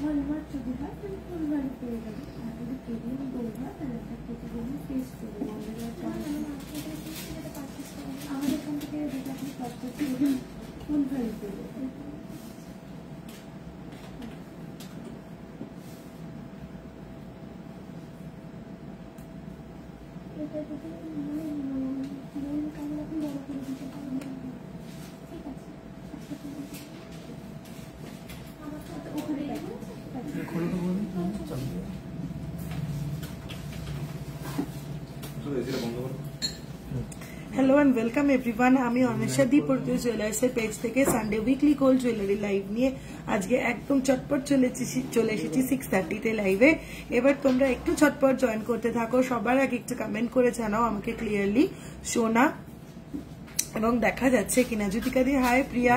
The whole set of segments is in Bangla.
হলমার্ক যদি হয় তাহলে ফুলবাড়ি পেয়ে যাবে, আর যদি কেডিএম গোল্ড হয় তাহলে একটা কেটিএম ফেস করে আমাদের এখান থেকে যেটা আপনি পারচেস করবেন ফুলবাড়ি পেয়ে যাবেন। এটা যদি মূল কামড় আপনি বড় করে দিতে পারেন, ঠিক আছে। ওখানে हेलो एंड वेलकम एवरीवन। আমি অনিশা দি পর্তুজ জুয়েলার্সের পেজ থেকে Sunday weekly gold jewellery live নিয়ে আজকে একদম চটপট চলে এসেছি 6:30 তে লাইভে। এবার তোমরা একটু চটপট জয়েন করতে থাকো। সবার আগে একটু কমেন্ট করে জানাও আমাকে ক্লিয়ারলি শোনা এবং দেখা যাচ্ছে কিনা। জ্যোতিকা দি হাই, প্রিয়া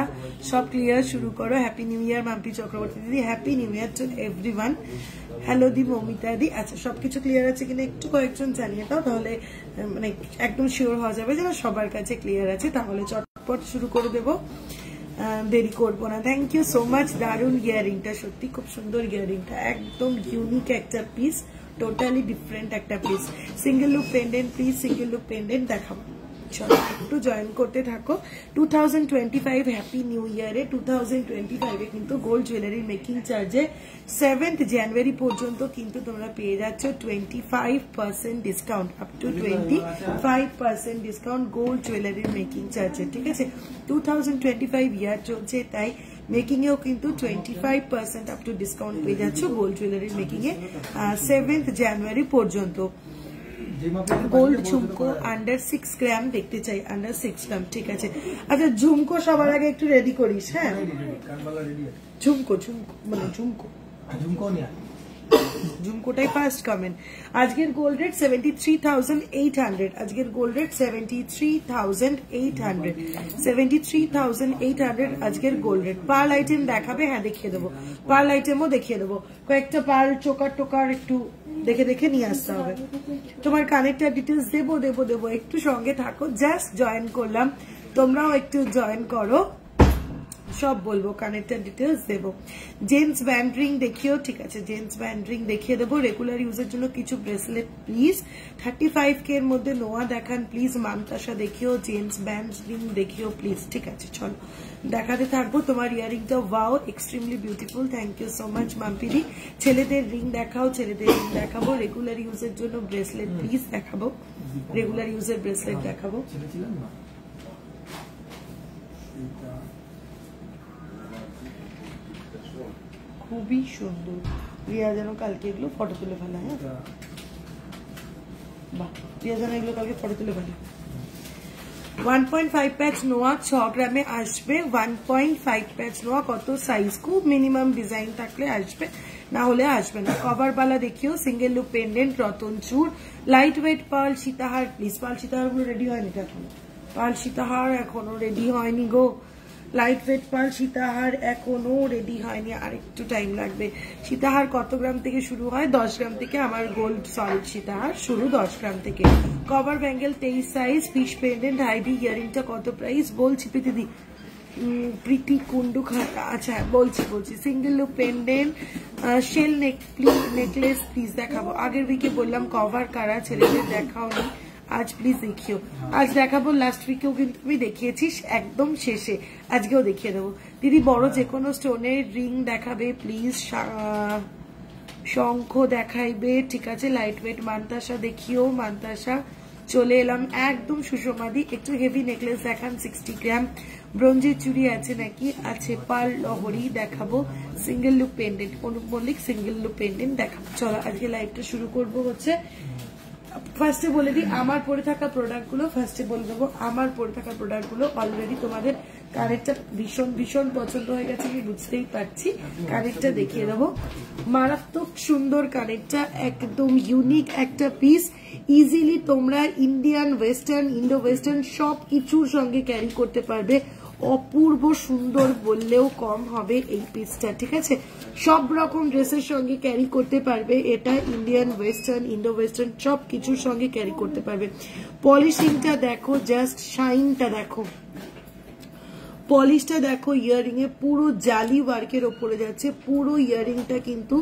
সব ক্লিয়ার, শুরু করো। Happy new year Mampi Chakraborty দিদি, happy new year to everyone. Hello দি মমিতা দি। আচ্ছা, সবকিছু ক্লিয়ার আছে কিনা একটু কয়েকজন জানিয়ে দাও, তাহলে মানে একদম শিওর হওয়া যাবে যেন সবার কাছে ক্লিয়ার আছে। তাহলে চটপট শুরু করে দেবো, দেরি করবো না। Thank you so much. দারুণ ইয়ারিংটা, সত্যি খুব সুন্দর ইয়ারিংটা, একদম ইউনিক একটা পিস, টোটালি ডিফারেন্ট একটা piece. Single look pendant please, single look pendant দেখাবো। চলো একটু জয়েন করতে থাকো। 2025 হ্যাপি নিউ ইয়ারে 2025 কিন্তু গোল্ড জুয়েলারি মেকিং চার্জে 7th জানুয়ারি পর্যন্ত কিন্তু তোমরা পেয়ে যাচ্ছ 25% discount, up to 25% discount gold জুয়েলারির মেকিং চার্জে। ঠিক আছে, 2025 ইয়ার চলছে, তাই মেকিং এও কিন্তু 25% আপ টু ডিসকাউন্ট পেয়ে যাচ্ছ গোল্ড জুয়েলারির মেকিং এ 7th জানুয়ারি পর্যন্ত। গোল্ড ঝুমকো আন্ডার 6 গ্রাম দেখতে চাই, আন্ডার 6 গ্রাম। ঠিক আছে, আচ্ছা ঝুমকো সবার আগে একটু রেডি করিস। হ্যাঁ, ঝুমকো মানে ঝুমকোটাই ফার্স্ট কমেন্ট। আজকের গোল্ড রেট 73,800, আজকের গোল্ড রেট 73,800 আজকের গোল্ড রেট। পার্ল আইটেম দেখাবে? হ্যাঁ দেখিয়ে দেবো, পার্ল আইটেমও দেখিয়ে দেবো। কয়েকটা পার্ল চোকার টোকার একটু দেখে নিয়ে আসতে হবে। তোমার কানেক্টার ডিটেলস দেবো, একটু সঙ্গে থাকো। জাস্ট জয়েন করলাম, তোমরাও একটু জয়েন করো, সব বলবো, কানেক্টার ডিটেলস দেবো। জেন্টস ব্যান্ড রিং দেখিও। ঠিক আছে, জেন্টস ব্যান্ড রিং দেখিয়ে দেবো। রেগুলার ইউজের জন্য কিছু ব্রেসলেট প্লিজ। 35K এর মধ্যে নোয়া দেখান প্লিজ। মামতাসা দেখিও, জেন্টস ব্যান্ড রিং দেখিও প্লিজ। ঠিক আছে, চলো দেখাতে থাকবো। তোমার ইয়ারিংটা wow, extremely beautiful, thank you so much মাম্পিদি। ছেলেদের রিং দেখাও, ছেলেদের রিং দেখাবো। রেগুলার ইউজের জন্য ব্রেসলেট প্লিজ দেখাবো, রেগুলার ইউজের ব্রেসলেট দেখাবো। খুবই সুন্দর। রিয়া যেন কালকে এগুলো ফটো তুলে ফেলা। হ্যাঁ বাহ, রিয়া যেন এগুলো কালকে ফটো তুলে ফেলা। 1.5 প্যাচ নোয়া 6 গ্রামে আসবে। 1.5 প্যাচ নোয়া কত সাইজ? খুব মিনিমাম ডিজাইন থাকলে আসবে, না হলে আসবে না। কভার বালা দেখিও। সিঙ্গেল লুক পেন্ডেন্ট, রতন চূড়, লাইট ওয়েট পার্ল সীতাহার প্লিজ। পার্ল সীতাহার গুলো রেডি হয়নি এখনো, পার্ল সীতাহার এখনো রেডি হয়নি গো। লাইট ওয়েট পার্ল সীতাহার এখনো রেডি হয়নি, আর একটু টাইম লাগবে। সীতাহার কত গ্রাম থেকে শুরু হয়? 10 গ্রাম থেকে আমার গোল্ড সলিড সীতাহার শুরু, 10 গ্রাম থেকে। Cover bangle 23 size, fish pendant, হাইডি ইয়ারিংটা কত প্রাইস? বলছি প্রীতিদি, প্রীতি কুন্ডু। আচ্ছা বলছি। Single look pendant, shell necklace please দেখাবো। আগের উইকে বললাম কভার কারা, ছেলেদের দেখাওনি, আজ প্লিজ দেখিও। আজ দেখাবো, লাস্ট উইকেও কিন্তু আমি দেখিয়েছি একদম শেষে, আজকেও দেখিয়ে দেবো। দিদি বড় যে কোনো স্টোনের রিং দেখাবে প্লিজ। শঙ্খ দেখাইবে। ঠিক আছে, লাইট ওয়েট মান্তাসা দেখিও। মান্তাসা চলে এলাম একদম। সুষমাদি একটু হেভি নেকলেস দেখান 60 গ্রাম। ব্রোঞ্জের চুড়ি আছে নাকি? আছে। পার্ল লহরি দেখাবো। Single look pendant, Anup Mallick single look pendant দেখাবো। চলো আজকে লাইভটা শুরু করবো। হচ্ছে ফার্স্টে বলে দিই আমার পরে থাকা প্রোডাক্টগুলো, ফার্স্টে বলে দেবো আমার পরে থাকা প্রোডাক্টগুলো। অলরেডি তোমাদের কানেরটা ভীষণ পছন্দ হয়ে গেছে, আমি বুঝতেই পারছি। কানেরটা দেখিয়ে দেবো, মারাত্মক সুন্দর কানেরটা, একদম ইউনিক একটা পিস। ইজিলি তোমরা ইন্ডিয়ান, ওয়েস্টার্ন, ইন্ডো ওয়েস্টার্ন সব কিছুর সঙ্গে ক্যারি করতে পারবে। অপূর্ব সুন্দর বললেও কম হবে এই পিসটা। ঠিক আছে, সব রকম ড্রেসের সঙ্গে ক্যারি করতে পারবে এটা। ইন্ডিয়ান, ওয়েস্টার্ন, ইন্ডো ওয়েস্টার্ন সব কিছুর সঙ্গে ক্যারি করতে পারবে। পলিশিংটা দেখো, জাস্ট শাইনটা দেখো, পলিশটা দেখো ইয়ারিং এ পুরো জালি ওয়ার্কের ওপরে যাচ্ছে, পুরো ইয়ারিংটা কিন্তু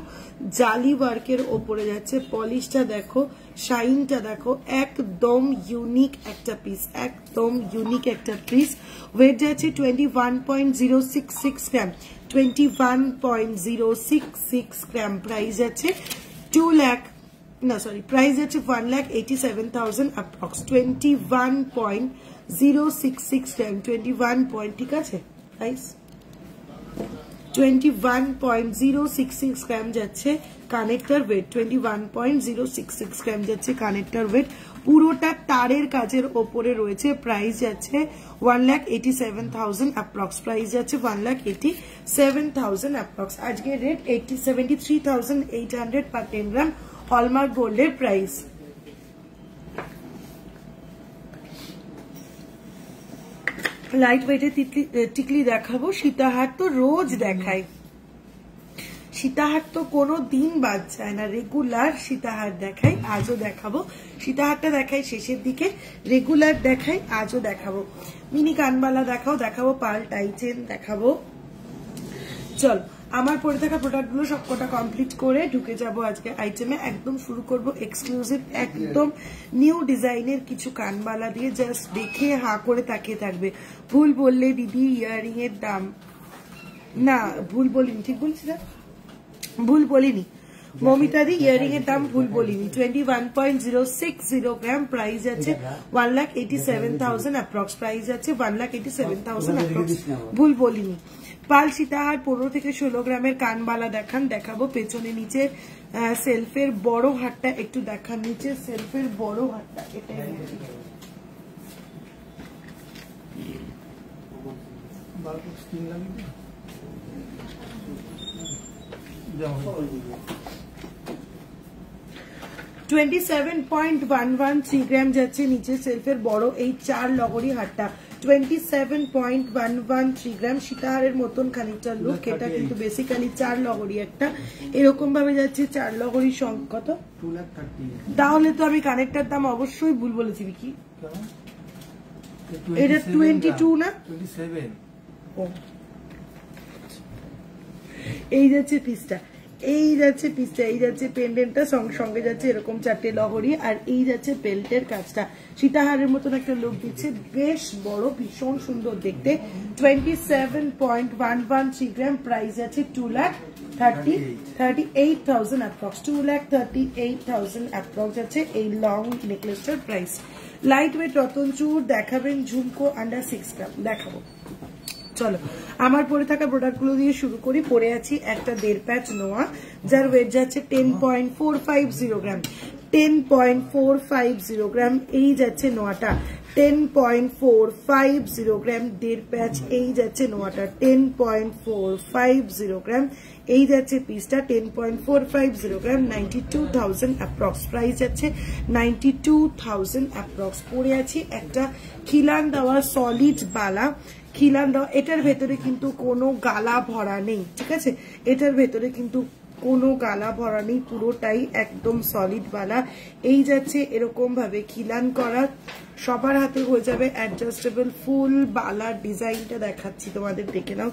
জালি ওয়ার্কের ওপরে যাচ্ছে। পলিশটা দেখো, শাইনটা দেখো, একদম ইউনিক একটা পিস, একদম ইউনিক একটা পিস। ওয়েট যাচ্ছে 21.066 গ্রাম, 21.066 গ্রাম। প্রাইস আছে 2 লাখ, না সরি, প্রাইস আছে 1,87,000 অ্যাপ্রক্স। 21.066 গ্রাম, 21 পয়েন্ট, ঠিক আছে প্রাইস 21.066 গ্রাম যাচ্ছে কানেক্টর ওয়েট, 21.066 গ্রাম যাচ্ছে কানেক্টর ওয়েট। পুরোটা তারের কাজের ওপরে রয়েছে। প্রাইস যাচ্ছে 1,87,000 অ্যাপ্রক্স। প্রাইস যাচ্ছে 1,87,000 অ্যাপ্রক্স। আজকে রেট 73,800 পার 10 গ্রাম হলমার্ক গোল্ডের প্রাইস। লাইট ওয়েটের টিকলি দেখাবো। সীতাহার তো রোজ দেখাই, সীতাহার তো কোনো দিন বাদ যায় না, রেগুলার সীতাহার দেখাই, আজও দেখাবো। সীতাহারটা দেখাই শেষের দিকে, রেগুলার দেখাই, আজও দেখাবো। মিনি কানবালা দেখাবো, পার্ল টাই চেন দেখাবো। চল, আমার পরে থাকা প্রোডাক্টগুলো সবকটা কমপ্লিট করে ঢুকে যাব আজকে আইটেমে। একদম শুরু করব এক্সক্লুসিভ, একদম নিউ ডিজাইনের কিছু কানবালা দিয়ে। জাস্ট দেখে হা করে তাকিয়ে থাকবে। ভুল বললে দিদি ইয়ারিং এর দাম, না ভুল বলিনি, ঠিক বলছি না, ভুল বলিনি মমিতা দি, ইয়ারিং এর দাম ভুল বলিনি। 21.060 গ্রাম। প্রাইস আছে 1,87,000 অ্যাপ্রক্স। প্রাইস আছে 1,87,000 অ্যাপ্রক্স, ভুল বলিনি। পাল সীতাহার 15 থেকে 16 গ্রামের কানবালা দেখাবো। পেছনে নিচে সেলফের বড় হাটটা একটু দেখান, নিচে সেলফের বড় হাটটা, এটাই 27.113 গ্রাম যাচ্ছে নিচে সেলফের বড় এই 4 লগরি হাটটা। 27.113 গ্রাম। সীতাহারের মতন খানিকটা লুক, এটা কিন্তু বেসিক্যালি 4 লগরি একটা, এরকম ভাবে যাচ্ছে 4 লগরি সংখ্যা। কত? 2,30,000। তাহলে তো আমি কানেক্টার দাম অবশ্যই ভুল বলেছি কি? এটা 22 না 27। ও, এই যাচ্ছে পিসটা, এই যাচ্ছে পিসটা, এই যাচ্ছে পেন্ডেন্টটা, সঙ্গে যাচ্ছে এরকম 4টে লহরি, আর এই যাচ্ছে বেল্টের কাজটা। সীতাহারের মতন একটা লুক দিচ্ছে, বেশ বড়, ভীষণ সুন্দর দেখতে। 27.113 গ্রাম। প্রাইস আছে 2,38,000 অ্যাপ্রক্স। 2,38,000 অ্যাপ্রক্স আছে এই লং নেকলেসটার প্রাইস। লাইট ওয়েট রতনচুর দেখাবেন, ঝুমকো আন্ডার 6 গ্রাম দেখাবো। চলো, আমার পরে থাকা প্রোডাক্টগুলো দিয়ে শুরু করি। পরে আছি একটা 1.5 প্যাচ নোয়া, যার ওয়েট যাচ্ছে 10.450 গ্রাম। 10.450 গ্রাম এই যাচ্ছে নোয়াটা। 10.450 গ্রাম 1.5 প্যাচ এই যাচ্ছে নোয়াটা। 10.450 গ্রাম এই যাচ্ছে পিসটা। 10.450 গ্রাম, 92,000 অ্যাপ্রক্স। প্রাইস যাচ্ছে 92,000 অ্যাপ্রক্স। পরে আছি একটা খিলান দেওয়া সলিড বালা, খিলান দেওয়া। এটার ভেতরে কিন্তু কোনো গালা ভরা নেই, ঠিক আছে, এটার ভেতরে কিন্তু কোনো গালা ভরা নেই, পুরোটাই একদম সলিড বালা। এই যাচ্ছে এরকম ভাবে খিলান করা, সবার হাতে হয়ে যাবে অ্যাডজাস্টেবল ফুল বালার ডিজাইনটা দেখাচ্ছি তোমাদের, দেখে নাও।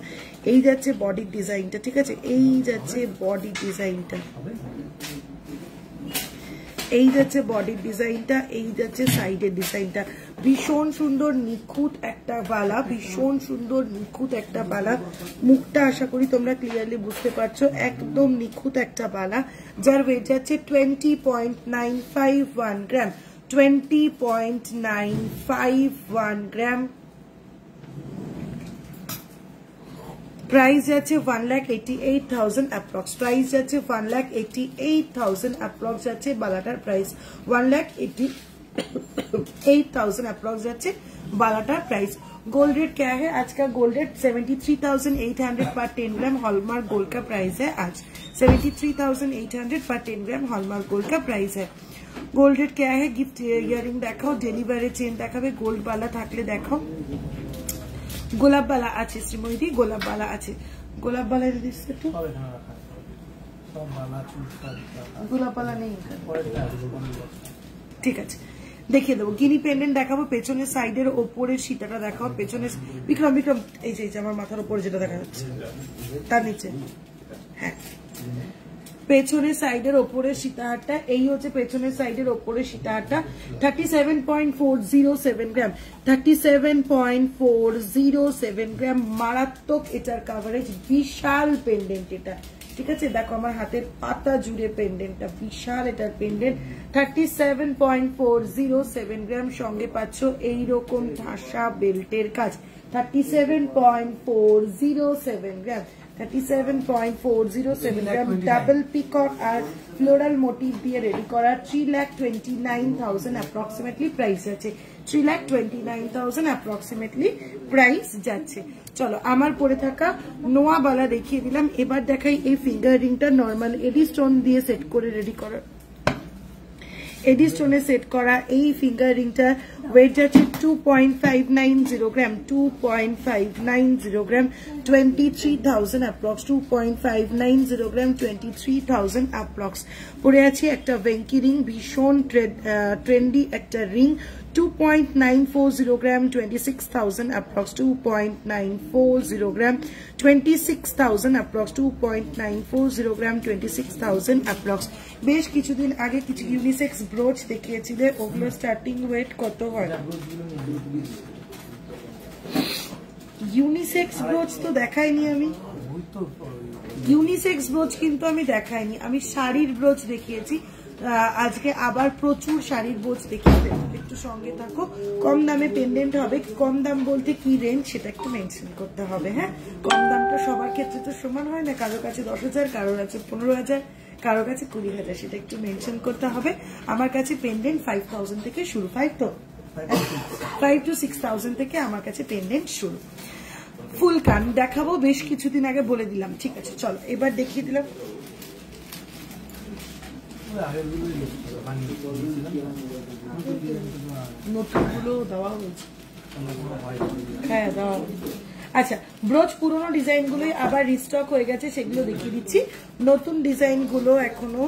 এই যাচ্ছে বডির ডিজাইনটা, ঠিক আছে, এই যাচ্ছে বডির ডিজাইনটা, এই যাচ্ছে বডির ডিজাইনটা, এই যাচ্ছে সাইডের ডিজাইনটা। ভীষণ সুন্দর নিখুঁত একটা বালা, ভীষণ সুন্দর নিখুঁত একটা বালা। মুখটা আশা করি তোমরা ক্লিয়ারলি বুঝতে পারছো, একদম নিখুঁত একটা বালা, যার ওয়েট যাচ্ছে 20.951 গ্রাম। 20.951 গ্রাম। প্রাইস যাচ্ছে 1,88,000 অ্যাপ্রক্স। প্রাইস যাচ্ছে 1,88,000 অ্যাপ্রক্স যাচ্ছে বালাটার প্রাইস। 1,88,000 अप्रॉक्स जाच्छे बालाटार प्राइस। गोल्ड रेट क्या है आज का? गोल्ड रेट 73,800 पर 10 ग्राम हॉलमार्क गोल्ड का प्राइस है आज। 73,800 पर 10 ग्राम हॉलमार्क गोल्ड का प्राइस है। गोल्ड रेट क्या है? गिफ्ट इयरिंग देखाओ, डेलिवरी चेन देखाबे, गोल्ड बाला थाकले देखाओ। गोलाप बाला आछे श्रीमयी, गोलाप बाला आछे, गोलाप बाला दिच्छे तो गोलाप बाला नहीं, ठीक है। দেখিয়ে দেবো। গিনি পেন্ডেন্ট দেখাবো, পেছনের সাইডের ওপরের সীতাটা দেখাবো, পেছনের বিক্রম এই যে আমার মাথার উপরে যেটা দেখা যাচ্ছে তার নিচে, হ্যাঁ পেছনের সাইডের ওপরের সীতাহারটা, এই হচ্ছে পেছনের সাইডের ওপরের সীতাহারটা। 37.407 গ্রাম, 37.407 গ্রাম, মারাত্মক এটার কাভারেজ, বিশাল পেন্ডেন্ট এটা, ঠিক আছে। দেখো আমার হাতের পাতা জুড়ে পেন্ডেন্টটা, বিশাল এটার পেন্ডেন্ট। 37.407 গ্রাম, সঙ্গে পাচ্ছ এইরকম ঠাসা বেল্টের কাজ। 37.407 গ্রাম, 37.407 গ্রাম, ডাবল পিকক আর ফ্লোরাল মোটিভ দিয়ে রেডি করা। 3,29,000 অ্যাপ্রক্সিমেটলি প্রাইস আছে, 3,29,000 অ্যাপ্রক্সিমেটলি প্রাইস যাচ্ছে। চলো আমার পরে থাকা নোয়াবালা দেখিয়ে দিলাম, এবার দেখাই এই ফিঙ্গার রিংটা নর্মাল এডি স্টোন দিয়ে সেট করে রেডি করা, এডি স্টোনে সেট করা এই ফিঙ্গার রিংটা ওয়েট যাচ্ছে 2.590 গ্রাম, 2.590 গ্রাম, 23,000 অ্যাপ্রক্স, 2.590 গ্রাম, 23,000 অ্যাপ্রক্স। পরে আছে একটা ভেঙ্কি রিং, ভীষণ ট্রেন্ডি একটা ring, 2.940 gram, 26,000 approx, 2.940 gram, 26,000 approx, 2.940 gram, 26,000 approx. বেশ কিছুদিন আগে কিছু ইউনিসেক্স ব্রোচ দেখিয়েছিলে, ওগুলো স্টার্টিং ওয়েট কত হয়? ইউনিসেক্স ব্রোচ তো দেখাইনি আমি, ইউনিসেক্স ব্রোচ কিন্তু আমি দেখাইনি, আমি শাড়ির ব্রোচ দেখিয়েছি। আজকে আবার প্রচুর শাড়ির ব্রোচ দেখিয়ে দেবো, একটু সঙ্গে থাকো। কম দামে পেন্ডেন্ট হবে, কম দাম বলতে কি রেঞ্জ সেটা একটু মেনশন করতে হবে, হ্যাঁ। কম দামটা সবার ক্ষেত্রে তো সমান হয় না, কারো কাছে 10,000, কারোর কাছে 15,000, কারো কাছে 20,000, সেটা একটু মেনশন করতে হবে। আমার কাছে পেন্ডেন্ট 5,000 থেকে শুরু, 5 to 6,000 থেকে আমার কাছে পেন্ডেন্ট শুরু। ফুল কান দেখাবো, বেশ কিছুদিন আগে বলে দিলাম, ঠিক আছে। চলো এবার দেখিয়ে দিলাম নতুনগুলো দেওয়া হয়েছে, হ্যাঁ দেওয়া হয়েছে। আচ্ছা, ব্রোচ পুরোনো ডিজাইন গুলোই আবার রিস্টক হয়ে গেছে, সেগুলো দেখিয়ে দিচ্ছি। নতুন ডিজাইন গুলো এখনো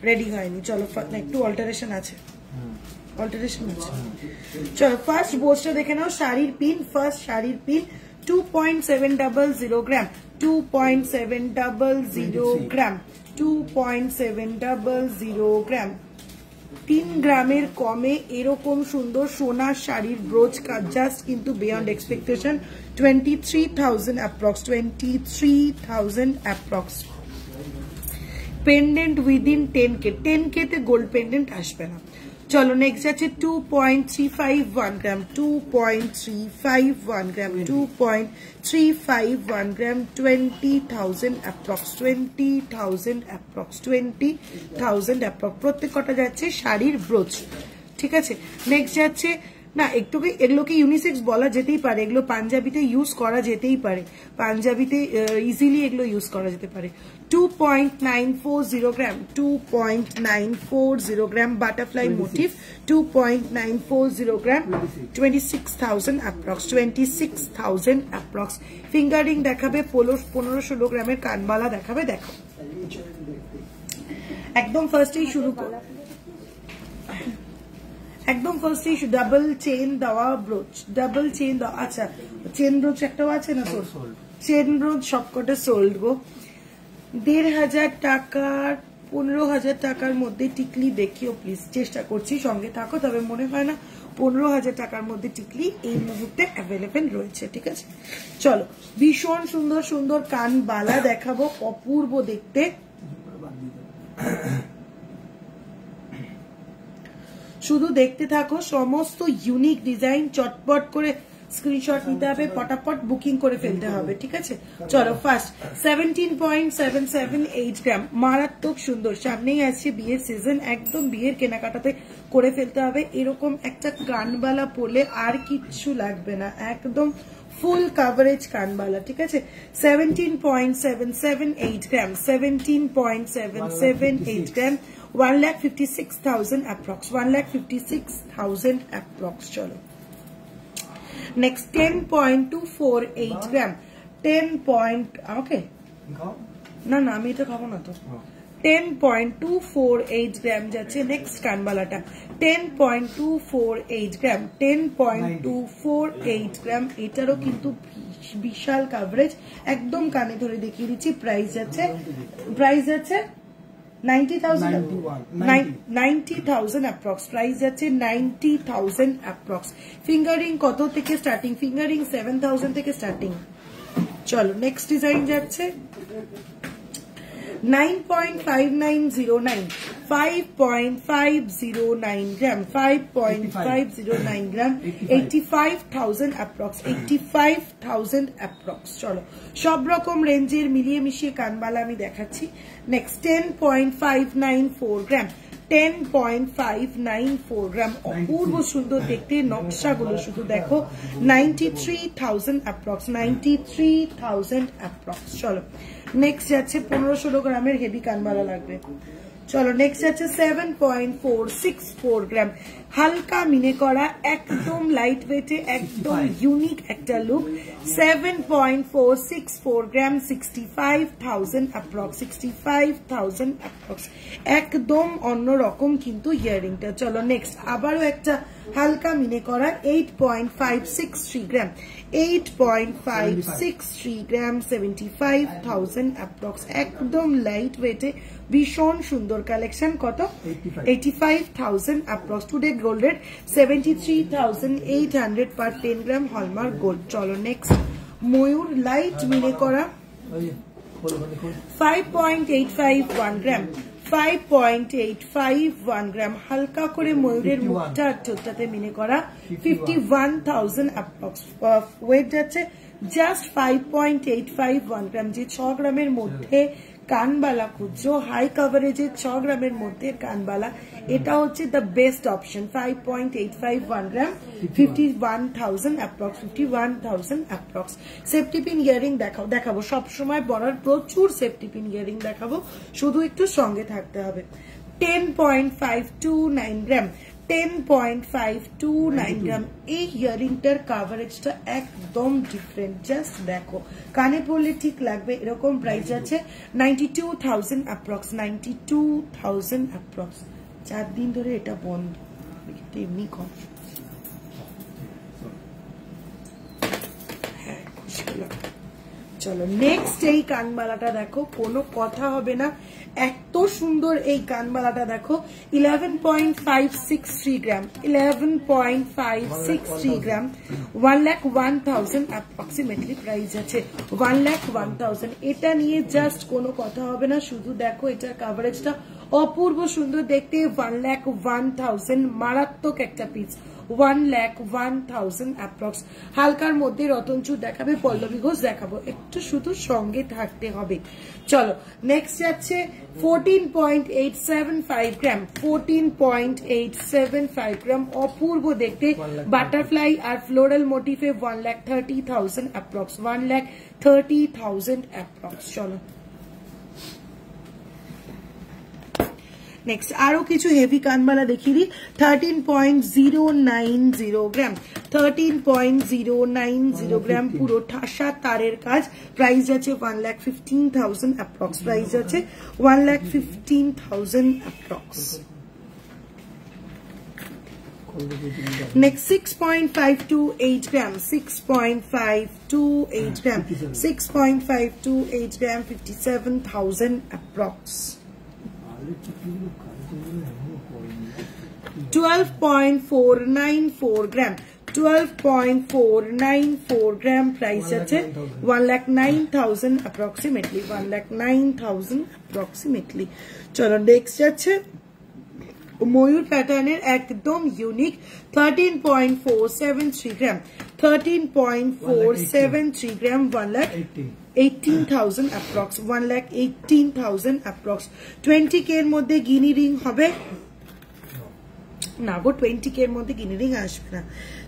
রেডি হয়নি, চলো একটু অল্টারেশন আছে, চলো ফার্স্ট ব্রোচটা দেখে নাও। শাড়ির পিন, ফার্স্ট শাড়ির পিন 2.700 গ্রাম, 2.700 গ্রাম, 2.700 গ্রাম। 3 গ্রামের কমে এরকম সুন্দর সোনার শাড়ির ব্রোচ কাজ জাস্ট কিন্তু beyond expectation. 23,000 approx, 23,000 approx. Pendant within 10K, 10K তে গোল্ড পেন্ডেন্ট আসবে না। চলো নেক্সট আছে 2.351 গ্রাম, 2.351 গ্রাম, 2.351 গ্রাম, 20,000 অ্যাপ্রক্স, 20,000 অ্যাপ্রক্স, 20,000 অ্যাপ্রক্স। প্রত্যেক কটা যাচ্ছে শাড়ির ব্রোচ, ঠিক আছে। নেক্সট যাচ্ছে, না একটুকে এগুলোকে ইউনিসেক্স বলা যেতেই পারে, এগুলো পাঞ্জাবিতে ইউজ করা যেতেই পারে, পাঞ্জাবিতে ইজিলি এগুলো ইউজ করা যেতে পারে। 2.940 গ্রাম, 2.940 গ্রাম, butterfly motive, 2.940 gram, 26,000 approx, 26,000 approx. Fingering দেখাবে, 15-16 গ্রামের কানবালা দেখাবে, দেখো একদম ফার্স্টেই শুরু করো, একদম ফার্স্টেই ডাবল চেন দেওয়া ব্রোচ, ডাবল চেন দেওয়া। আচ্ছা চেন ব্রোচ একটাও আছে না তোর? চেন ব্রোচ সবকটা সোল্ড গো। 1,500 টাকার 15,000 টাকার মধ্যে টিকলি দেখিও প্লিজ, চেষ্টা করছি, সঙ্গে থাকো। তবে মনে হয় না 15,000 টাকার মধ্যে টিকলি এই মুহূর্তে অ্যাভেলেবেল রয়েছে, ঠিক আছে। চলো ভীষণ সুন্দর সুন্দর কান বালা দেখাবো, অপূর্ব দেখতে। শুধু দেখতে থাকো, সমস্ত ইউনিক ডিজাইন, চটপট করে স্ক্রিনশট নিতে হবে, পটাপট বুকিং করে ফেলতে হবে, ঠিক আছে। চলো ফার্স্ট 17.778 গ্রাম, মারাত্মক সুন্দর। সামনেই আসছে বিয়ের সিজন, একদম বিয়ের কেনাকাটাতে করে ফেলতে হবে। এরকম একটা কানবালা পরলে আর কিচ্ছু লাগবে না, একদম ফুল কাভারেজ কানবালা, ঠিক আছে। 17.778 গ্রাম, 17.778 গ্রাম, 1,56,000 অ্যাপ্রক্স, 1,56,000 অ্যাপ্রক্স। চলো নেক্সট 10.248 গ্রাম, 10 পয়েন্ট, ওকে না না আমি এটা খাবো না তো, 10.248 গ্রাম যাচ্ছে নেক্সট কানবালাটা 10.248 গ্রাম 10.248 গ্রাম এটারও কিন্তু বিশাল কভারেজ একদম কানে ধরে দেখিয়ে দিচ্ছি প্রাইস যাচ্ছে 90,000 অ্যাপ্রক্স প্রাইস যাচ্ছে 90,000 অ্যাপ্রক্স ফিঙ্গারিং কত থেকে স্টার্টিং ফিঙ্গারিং 7,000 থেকে স্টার্টিং চলো নেক্সট ডিজাইন যাচ্ছে 9.5909 5.509 গ্রাম 5.509 গ্রাম 85,000 অ্যাপ্রক্স 85,000 অ্যাপ্রক্স চলো সব রকম রেঞ্জের মিলিয়ে মিশিয়ে কানবালা আমি দেখাচ্ছি নেক্সট 10.594 গ্রাম 10.594 গ্রাম অপূর্ব সুন্দর দেখতে নকশাগুলো শুধু দেখো 93,000 অ্যাপ্রক্স 93,000 অ্যাপ্রক্স চলো নেক্সট যাচ্ছে 15-16 গ্রামের হেভি কানবালা লাগবে চলো নেক্সট যাচ্ছে 7.464 গ্রাম হালকা মিনে করা একদম লাইট ওয়েটে একদম ইউনিক একটা লুক 7.464 গ্রাম 65,000 অ্যাপ্রক্স 65,000 অ্যাপ্রক্স একদম অন্যরকম কিন্তু ইয়ারিংটা চলো নেক্সট আবারও একটা হালকা মিনে করা 8.563 গ্রাম 8.563 গ্রাম 75,000 অ্যাপ্রক্স একদম লাইট ওয়েটে ভীষণ সুন্দর কালেকশন কত 85,000 অ্যাপ্রক্স টুডে গোল্ড রেট 73,800 পার 10 গ্রাম হলমার্ক গোল্ড চলো নেক্সট ময়ূর লাইট মিনে করা 5.851 গ্রাম 5.851 গ্রাম হালকা করে ময়ূরের মুখটা চোখটাতে মিনে করা 51,000 অ্যাপ্রক্স ওয়েট যাচ্ছে জাস্ট 5.851 গ্রাম যে 6 গ্রামের মধ্যে কানবালা খুঁজছো হাই কভারেজের 6 গ্রামের মধ্যে কানবালা এটা হচ্ছে the best option 5.851 gram 51,000 approx 51,000 approx safety pin earring দেখাবো সবসময় বড়ার প্রচুর সেফটি পিন ইয়ারিং দেখাবো শুধু একটু সঙ্গে থাকতে হবে 10.529 গ্রাম 10.529 গ্রাম এই ইয়ারিংটার কাভারেজটা একদম ডিফারেন্ট জাস্ট দেখো কানে পড়লে ঠিক লাগবে এরকম প্রাইস আছে 92,000 অ্যাপ্রক্স 92,000 অ্যাপ্রক্স 4 দিন ধরে এটা বন্ধ এমনি কম হ্যাঁ খুশি হলাম চলো নেক্সট এই কানবালাটা দেখো কোনো কথা হবে না এত সুন্দর এই কানবালাটা দেখো 11.563 গ্রাম 11.563 গ্রাম 1,01,000 অ্যাপ্রক্সিমেটলি প্রাইস আছে 1,01,000 এটা নিয়ে জাস্ট কোনো কথা হবে না শুধু দেখো এটার কাভারেজটা অপূর্ব সুন্দর দেখতে 1,01,000 মারাত্মক একটা পিস 1,01,000 অ্যাপ্রক্স হালকার মধ্যে রতনচুর দেখাবে পল্লবী ঘোষ দেখাবো একটু শুধু সঙ্গে থাকতে হবে চলো নেক্সট যাচ্ছে 14.875 গ্রাম 14.875 গ্রাম অপূর্ব দেখতে বাটারফ্লাই আর ফ্লোরাল মোটিফে 1,30,000 অ্যাপ্রক্স 1,30,000 অ্যাপ্রক্স চলো নেক্সট আরো কিছু হেভি কানবালা দেখিয়ে দিই 13.090 গ্রাম 13.090 গ্রাম পুরো ঠাসা তারের কাজ প্রাইস আছে 1,15,000 অ্যাপ্রক্স প্রাইস আছে 1,15,000 অ্যাপ্রক্স নেক্সট 6.528 গ্রাম 6.528 গ্রাম 6.528 গ্রাম 57,000 অ্যাপ্রক্স 12.494 গ্রাম 12.494 গ্রাম প্রাইস আছে 1,09,000 অ্যাপ্রক্সিমেটলি 1,09,000 অ্যাপ্রক্সিমেটলি চলো নেক্সট যাচ্ছে ময়ূর প্যাটার্নের একদম ইউনিক 13.473 গ্রাম 13.473 গ্রাম 1,18,000 অ্যাপ্রক্স 1,18,000 অ্যাপ্রক্স 20K এর মধ্যে গিনি রিং হবে না গো 20K এর মধ্যে গিনি রিং আসবে না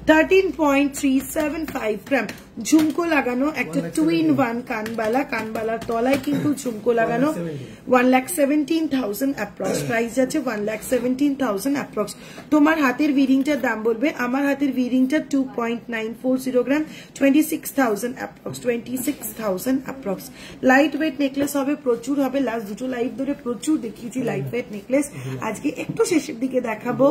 13.375 গ্রাম ঝুমকো লাগানো একটা 2-in-1 কানবালা, কানবালার তলায় কিন্তু ঝুমকো লাগানো 1,17,000 অ্যাপ্রক্স, প্রাইস আছে 1,17,000 অ্যাপ্রক্স। তোমার হাতের ভিডিংটার দাম বলবে, আমার হাতের ভিডিংটা 2.940 gram, 26,000 approx, 26,000 approx. Light wait necklace হবে, প্রচুর হবে, লাস্ট দুটো লাইভ ধরে প্রচুর দেখিয়েছি লাইট ওয়েট নেকলেস, আজকে একটু শেষের দিকে দেখাবো,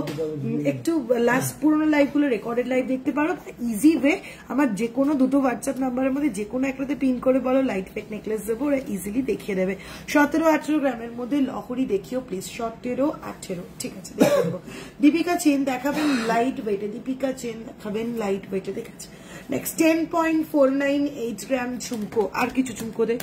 একটু লাস্ট পুরোনো লাইভ গুলো রেকর্ডেড লাইভ দেখতে পারো, ইজি ওয়ে। আমার যে কোনো দুটো হোয়াটসঅ্যাপ নাম্বারের মধ্যে যে কোনো একটাতে পিন করে বলো লাইট ওয়েট নেকলেস দেবো, ওরা ইজিলি দেখিয়ে দেবে। 17-18 গ্রামের মধ্যে লহরি দেখিও প্লিজ, 17-18, ঠিক আছে দেখিয়ে দেবো। দীপিকা চেন দেখাবেন লাইট ওয়েটে, দীপিকা চেন দেখাবেন লাইট ওয়েটে, ঠিক আছে। নেক্সট 10.498 গ্রাম ঝুমকো, আর কিছু ঝুমকো দেখ,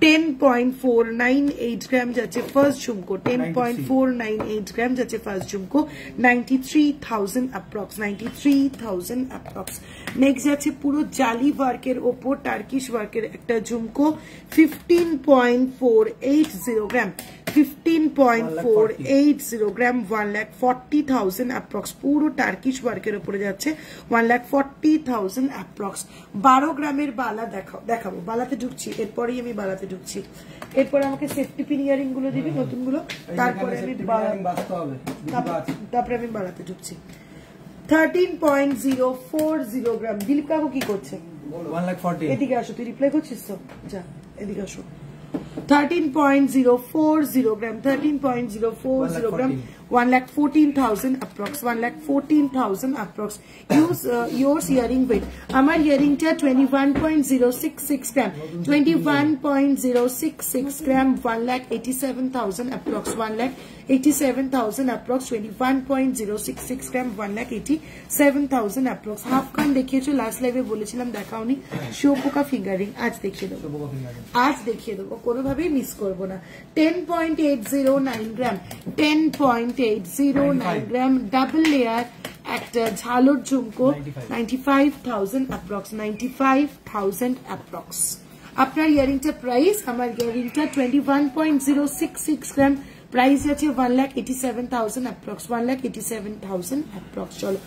10.498 গ্রাম যাচ্ছে ফার্স্ট ঝুমকো, 10.498 গ্রাম যাচ্ছে ফার্স্ট ঝুমকো, 93,000 অ্যাপ্রক্স, 93,000 অ্যাপ্রক্স। নেক্সট যাচ্ছে পুরো জালি ওয়ার্কের ওপর টার্কিশ ওয়ার্কের একটা ঝুমকো, 15.480 গ্রাম, 15.480 গ্রাম, 1,40,000 অ্যাপ্রক্স, পুরো টার্কিশ ওয়ার্কের উপরে যাচ্ছে 1,40,000 অ্যাপ্রক্স। 12 গ্রামের বালা দেখাবো, বালাতে ঢুকছি, এরপরেই আমি বালাতে ঢুকছি, এরপরে আমাকে সেফটি পিন ইয়ারিং গুলো দিবি নতুন গুলো, তারপরে আমি বালাতে ঢুকছি। 13.040 গ্রাম, দিলীপ কাকু কি করছে? 1,40,000। এদিকে আসো, তুই রিপ্লাই করছিস তো, যা এদিকে আসো। 13.040 গ্রাম, 13.040 গ্রাম, 1,14,000 approx, 1,14,000 approx. Use yours earring weight. আমার ইয়ারিংটা 21.066 গ্রাম, 21.066 গ্রাম, 1,87,000 approx, 1,87,000 approx, 21.066 গ্রাম, 1,87,000 approx. হাফ কান দেখিয়েছো লাস্ট লাইভে, বলেছিলাম দেখাওনি। শুয়োপোকা ফিঙ্গারিং আজ দেখিয়ে দেবো, আজ দেখিয়ে দেবো, কোনোভাবেই মিস করবো না। 10.809 গ্রাম, 10.809 গ্রাম, ডাবল লেয়ার একটা ঝালর ঝুমকো, 95,000 অ্যাপ্রক্স, 95,000 অ্যাপ্রক্স। আপনার ইয়ারিংটা প্রাইস, আমার ইয়ারিংটা 21.066 গ্রাম, প্রাইস আছে 1,87,000 অ্যাপ্রক্স, 1,87,000 অ্যাপ্রক্স। চলো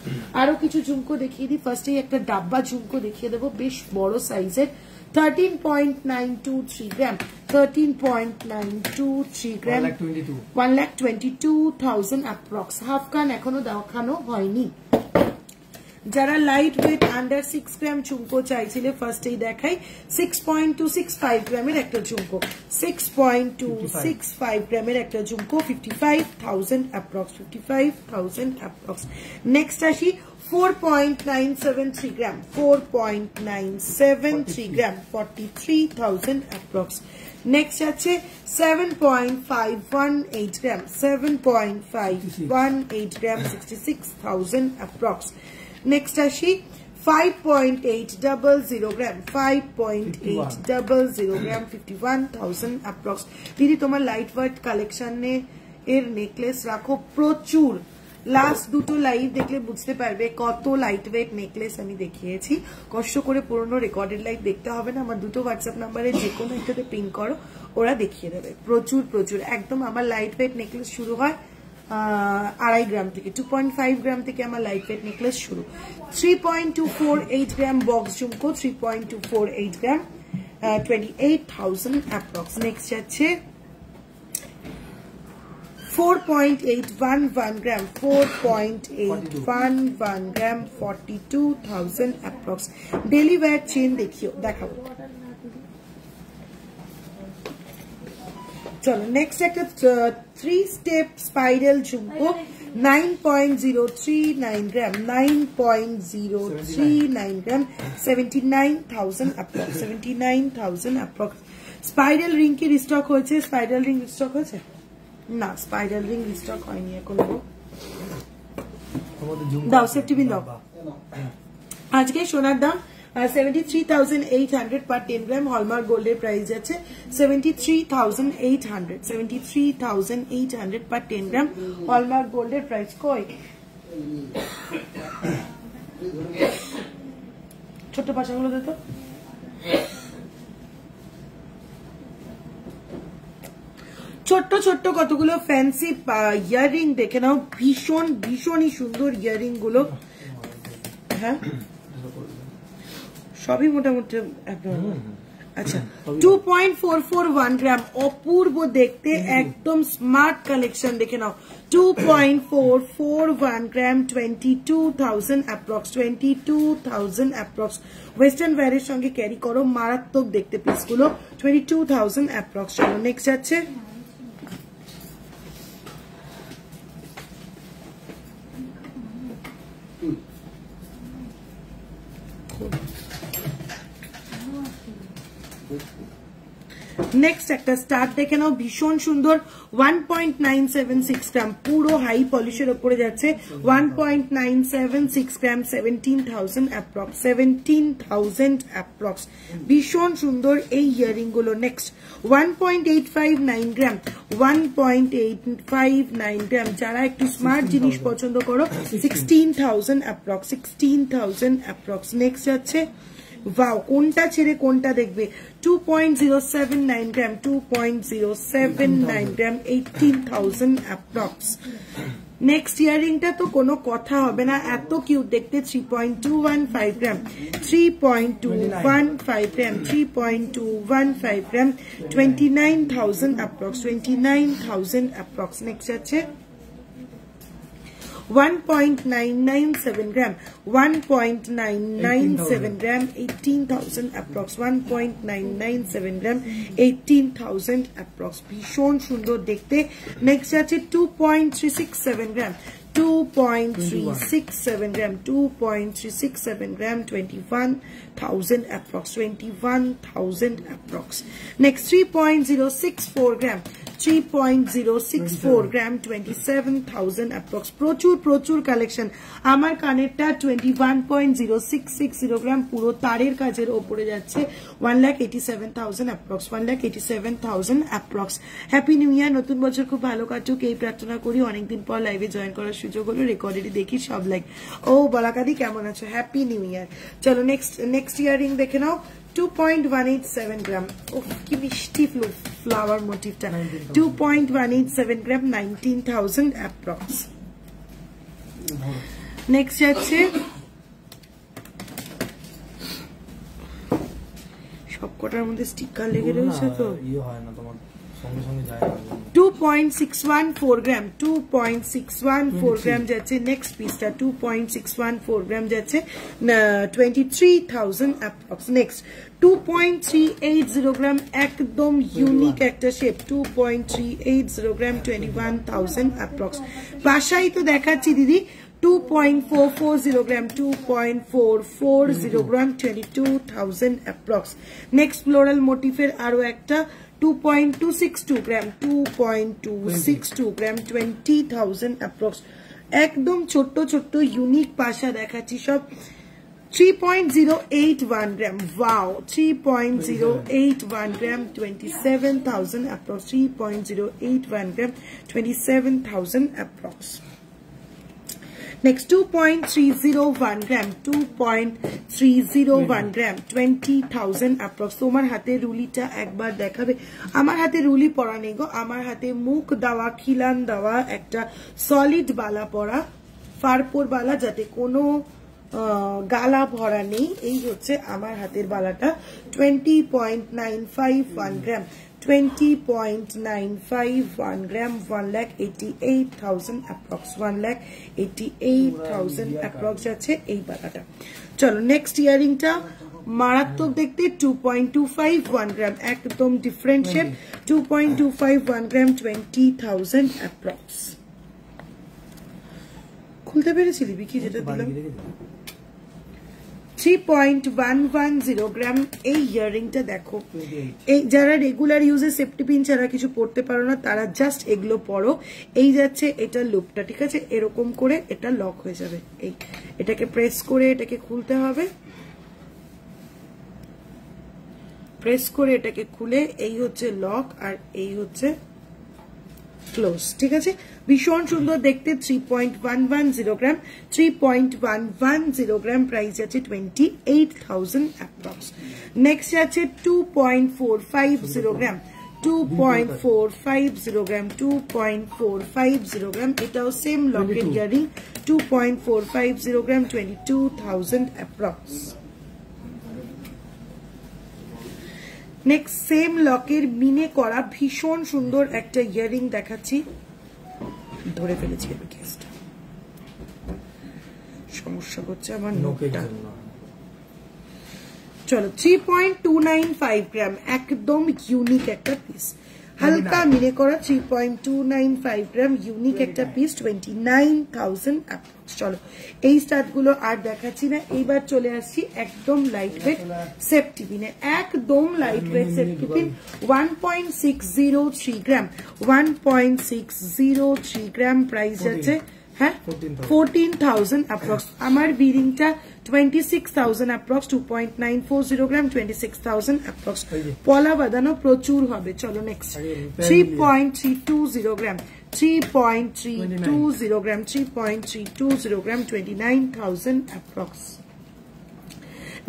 আরো কিছু ঝুমকো দেখিয়ে দিই। ফার্স্টে একটা ডাব্বা ঝুমকো দেখিয়ে দেবো, বেশ বড় সাইজের, 13.923 গ্রাম, 13.923 গ্রাম, 1,22,000 অ্যাপ্রক্স। হাফ কান এখনো দেখানো হয়নি। যারা লাইট ওয়েট আন্ডার 6 গ্রাম ঝুমকো চাইছিলে ফার্স্টেই দেখাই, 6.265 গ্রামের একটা ঝুমকো, 6.265 গ্রামের একটা ঝুমকো, 55,000 অ্যাপ্রক্স, 55,000 অ্যাপ্রক্স। নেক্সট আসি 4.973 গ্রাম, 4.973 গ্রাম, 43,000 অ্যাপ্রক্স। নেক্সট আছে 7.518 গ্রাম, 7.518 গ্রাম, 66,000 অ্যাপ্রক্স। নেক্সট আসি 5.800 গ্রাম, 5.800 গ্রাম, 51,000 অ্যাপ্রক্স। দিদি তোমার লাইট ওয়েট কালেকশনে এর নেকলেস রাখো প্রচুর, লাস্ট দুটো লাইভ দেখলে বুঝতে পারবে কত লাইট ওয়েট নেকলেস আমি দেখিয়েছি। কষ্ট করে পুরনো রেকর্ডেড লাইভ দেখতে হবে না, আমার দুটো হোয়াটসঅ্যাপ নাম্বারে যে কোনো একটাতে পিন করো, ওরা দেখিয়ে দেবে। প্রচুর প্রচুর একদম আমার লাইট ওয়েট নেকলেস শুরু হয় 2.5 গ্রাম থেকে, 2.5 গ্রাম থেকে আমার লাইট ওয়েট নেকলেস শুরু। 3.248 গ্রাম বক্স ঝুমকো, 3.248 গ্রাম, 28,000 অ্যাপ্রক্স। নেক্সট যাচ্ছে 4.811 গ্রাম, 4.811 গ্রাম, 42,000 অ্যাপ্রক্স। ডেলি ওয়্যার চেন দেখাবো। চলো নেক্সট একটা 3 স্টেপ স্পাইরাল ঝুমকো, 9.039 গ্রাম, 9.039 গ্রাম, 79,000 অ্যাপ্রক্স, 79,000 অ্যাপ্রক্স। স্পাইরাল রিং কি রিস্টক হয়েছে? স্পাইরাল রিং রিস্টক হয়েছে না, স্পাইরাল রিং রিস্টক হয়নি এখনো। দাও সেফটি পিন দাও। আজকে সোনার দাম 73,800 পার 10 গ্রাম, হলমার্ক গোল্ডের প্রাইস আছে 73,800, 73,800 পার 10 গ্রাম, হলমার্ক গোল্ডের প্রাইস। কই ছোট্ট পাশাগুলো দে তো। ছোট্ট ছোট্ট কতগুলো ফ্যান্সি ইয়াররিং দেখে নাও, ভীষণ ভীষণই সুন্দর ইয়াররিং গুলো, হ্যাঁ সবই মোটামুটি আচ্ছা 2.441 গ্রাম অপূর্ব দেখতে একদম স্মার্ট কালেকশন দেখে নাও 2.441 গ্রাম 22,000 অ্যাপ্রক্স 22,000 অ্যাপ্রক্স ওয়েস্টার্ন ওয়্যারের সঙ্গে ক্যারি করো মারাত্মক দেখতে পিসগুলো 22,000 অ্যাপ্রক্স চলো নেক্সট যাচ্ছে নেক্সট একটা স্টার্ট দেখে নাও ভীষণ সুন্দর 1.976 গ্রাম পুরো হাই পলিশের উপরে যাচ্ছে 1.976 গ্রাম 17,000 অ্যাপ্রক্স 17,000 অ্যাপ্রক্স ভীষণ সুন্দর এই ইয়ারিং গুলো নেক্সট 1.859 গ্রাম 1.859 গ্রাম যারা একটু স্মার্ট জিনিস পছন্দ করো 16,000 অ্যাপ্রক্স 16,000 অ্যাপ্রক্স নেক্সট যাচ্ছে वाओ কোনটা ছেড়ে কোনটা দেখবে 2.079 গ্রাম 2.079 গ্রাম 18,000 অ্যাপ্রক্স নেক্সট ইয়ারিংটা তো কোনো কথা হবে না এত কিউট দেখতে 3.215 গ্রাম 3.215 গ্রাম 3.215 গ্রাম 29,000 অ্যাপ্রক্স 29,000 অ্যাপ্রক্স নেক্সট আছে 1.997 gram 1.997 gram 18,000 approx 1.997 gram 18,000 approx ভীষণ সুন্দর দেখতে নেক্সট আছে 2.367 gram 2.367 gram 2.367 gram 21,000 approx 21,000 approx next 3.064 gram 3.064 gram 27,000 approx প্রচুর কালেকশন আমার কানেরটা 21.0660 গ্রাম পুরো তারের কাজের উপরে যাচ্ছে 1,87,000 approx 1,87,000 approx হ্যাপি নিউ ইয়ার নতুন বছর খুব ভালো কাটুক এই প্রার্থনা করি অনেকদিন পর লাইভে জয়েন করার সুযোগ হলো রেকর্ডেডই দেখি সব লাইক ও বলাকাদি কেমন আছো হ্যাপি নিউ ইয়ার চলো নেক্সট ইয়ারিং দেখে নাও 2.187 গ্রাম কি মিষ্টি ফ্লাওয়ার মোটিভটা 2.187 গ্রাম 19,000 অ্যাপ্রক্স নেক্সট আছে সবকটার মধ্যে স্টিকার লেগে রয়েছে তো ইয়ে হয় না তোমার সঙ্গে সঙ্গে যায় 2.614 গ্রাম 2.614 গ্রাম যাচ্ছে নেক্সট পিসটা 2.614 গ্রাম যাচ্ছে 23,000 অ্যাপ্রক্স নেক্সট 2.380 গ্রাম একদম ইউনিক একটা শেপ 2.380 গ্রাম 21,000 অ্যাপ্রক্স বাসাই তো দেখাচ্ছি দিদি 2.440 gram 2.440 gram 22,000 approx next floral motif er aro ekta 2.262 gram 2.262 gram 20,000 approx ekdom chotto chotto unique pasha dekhachhi sob 3.081 gram wow 3.081 gram 27,000 approx 3.081 gram 27,000 approx next 2.301 gram 2.301 gram 20,000 approx তোমার হাতে রুলিটা একবার দেখাবে আমার হাতে রুলি পরা নেই গো আমার হাতে মুখ দেওয়া খিলান দেওয়া একটা সলিড বালা পরা ফারপোর বালা যাতে কোনো গালা ভরা নেই এই হচ্ছে আমার হাতের বালাটা 20.951 gram 20.951 gram 1,88,000 approx 1,88,000 approx আছে এই বালাটা চলো নেক্সট ইয়ারিংটা মারাত্মক দেখতে 2.251 গ্রাম একদম ডিফারেন্ট শেপ 2.251 গ্রাম 20,000 approx খুলতে পেরেছিলি বিকি যেটা দিলাম 3.110 গ্রাম এই ইয়ারিংটা দেখো এই যারা রেগুলার ইউজে সেফটি পিন ছাড়া কিছু পড়তে পারো না তারা জাস্ট এগুলো পরো এই যাচ্ছে এটা লুপটা ঠিক আছে এরকম করে এটা লক হয়ে যাবে এই এটাকে প্রেস করে এটাকে খুলতে হবে প্রেস করে এটাকে খুলে এই হচ্ছে লক আর এই হচ্ছে ক্লোজ ঠিক আছে ভীষণ সুন্দর দেখতে 3.110 গ্রাম 3.110 গ্রাম প্রাইস আছে 28,000 অ্যাপ্রক্স নেক্সট আছে 2.450 গ্রাম 2.450 গ্রাম, 2.450 গ্রাম। এটাও সেম লকেট ইয়ারিং, 2.450 গ্রাম, 22,000 অ্যাপ্রক্স। নেক্সট সেম লকের মিনে করা ভীষণ সুন্দর একটা ইয়ারিং দেখাচ্ছি। ধরে ফেলেছি আমি কেসটা, সমস্যা করছে আমার নোকটা। চলো 3.295 গ্রাম, একদম ইউনিক একটা পিস, হালকা মিনে করা 3.295 গ্রাম, ইউনিক একটা পিস, 29,000 অ্যাপ্রক্স। চলো এই স্টার্ট গুলো আর দেখাচ্ছি না, এইবার চলে আসছি একদম লাইট ওয়েট সেফটি পিনে। একদম লাইট ওয়েট সেফটি পিন 1.603 গ্রাম, 1.603 গ্রাম প্রাইস আছে, হ্যাঁ 14,000 অ্যাপ্রক্স। আমার বিডিংটা 26,000 অ্যাপ্রক্স, 2.940 গ্রাম, 26,000 অ্যাপ্রক্স। পলা বাঁধানো প্রচুর হবে। চলো নেক্সট 3.320 গ্রাম, 3.320 গ্রাম, 3.320 গ্রাম, 29,000 অ্যাপ্রক্স।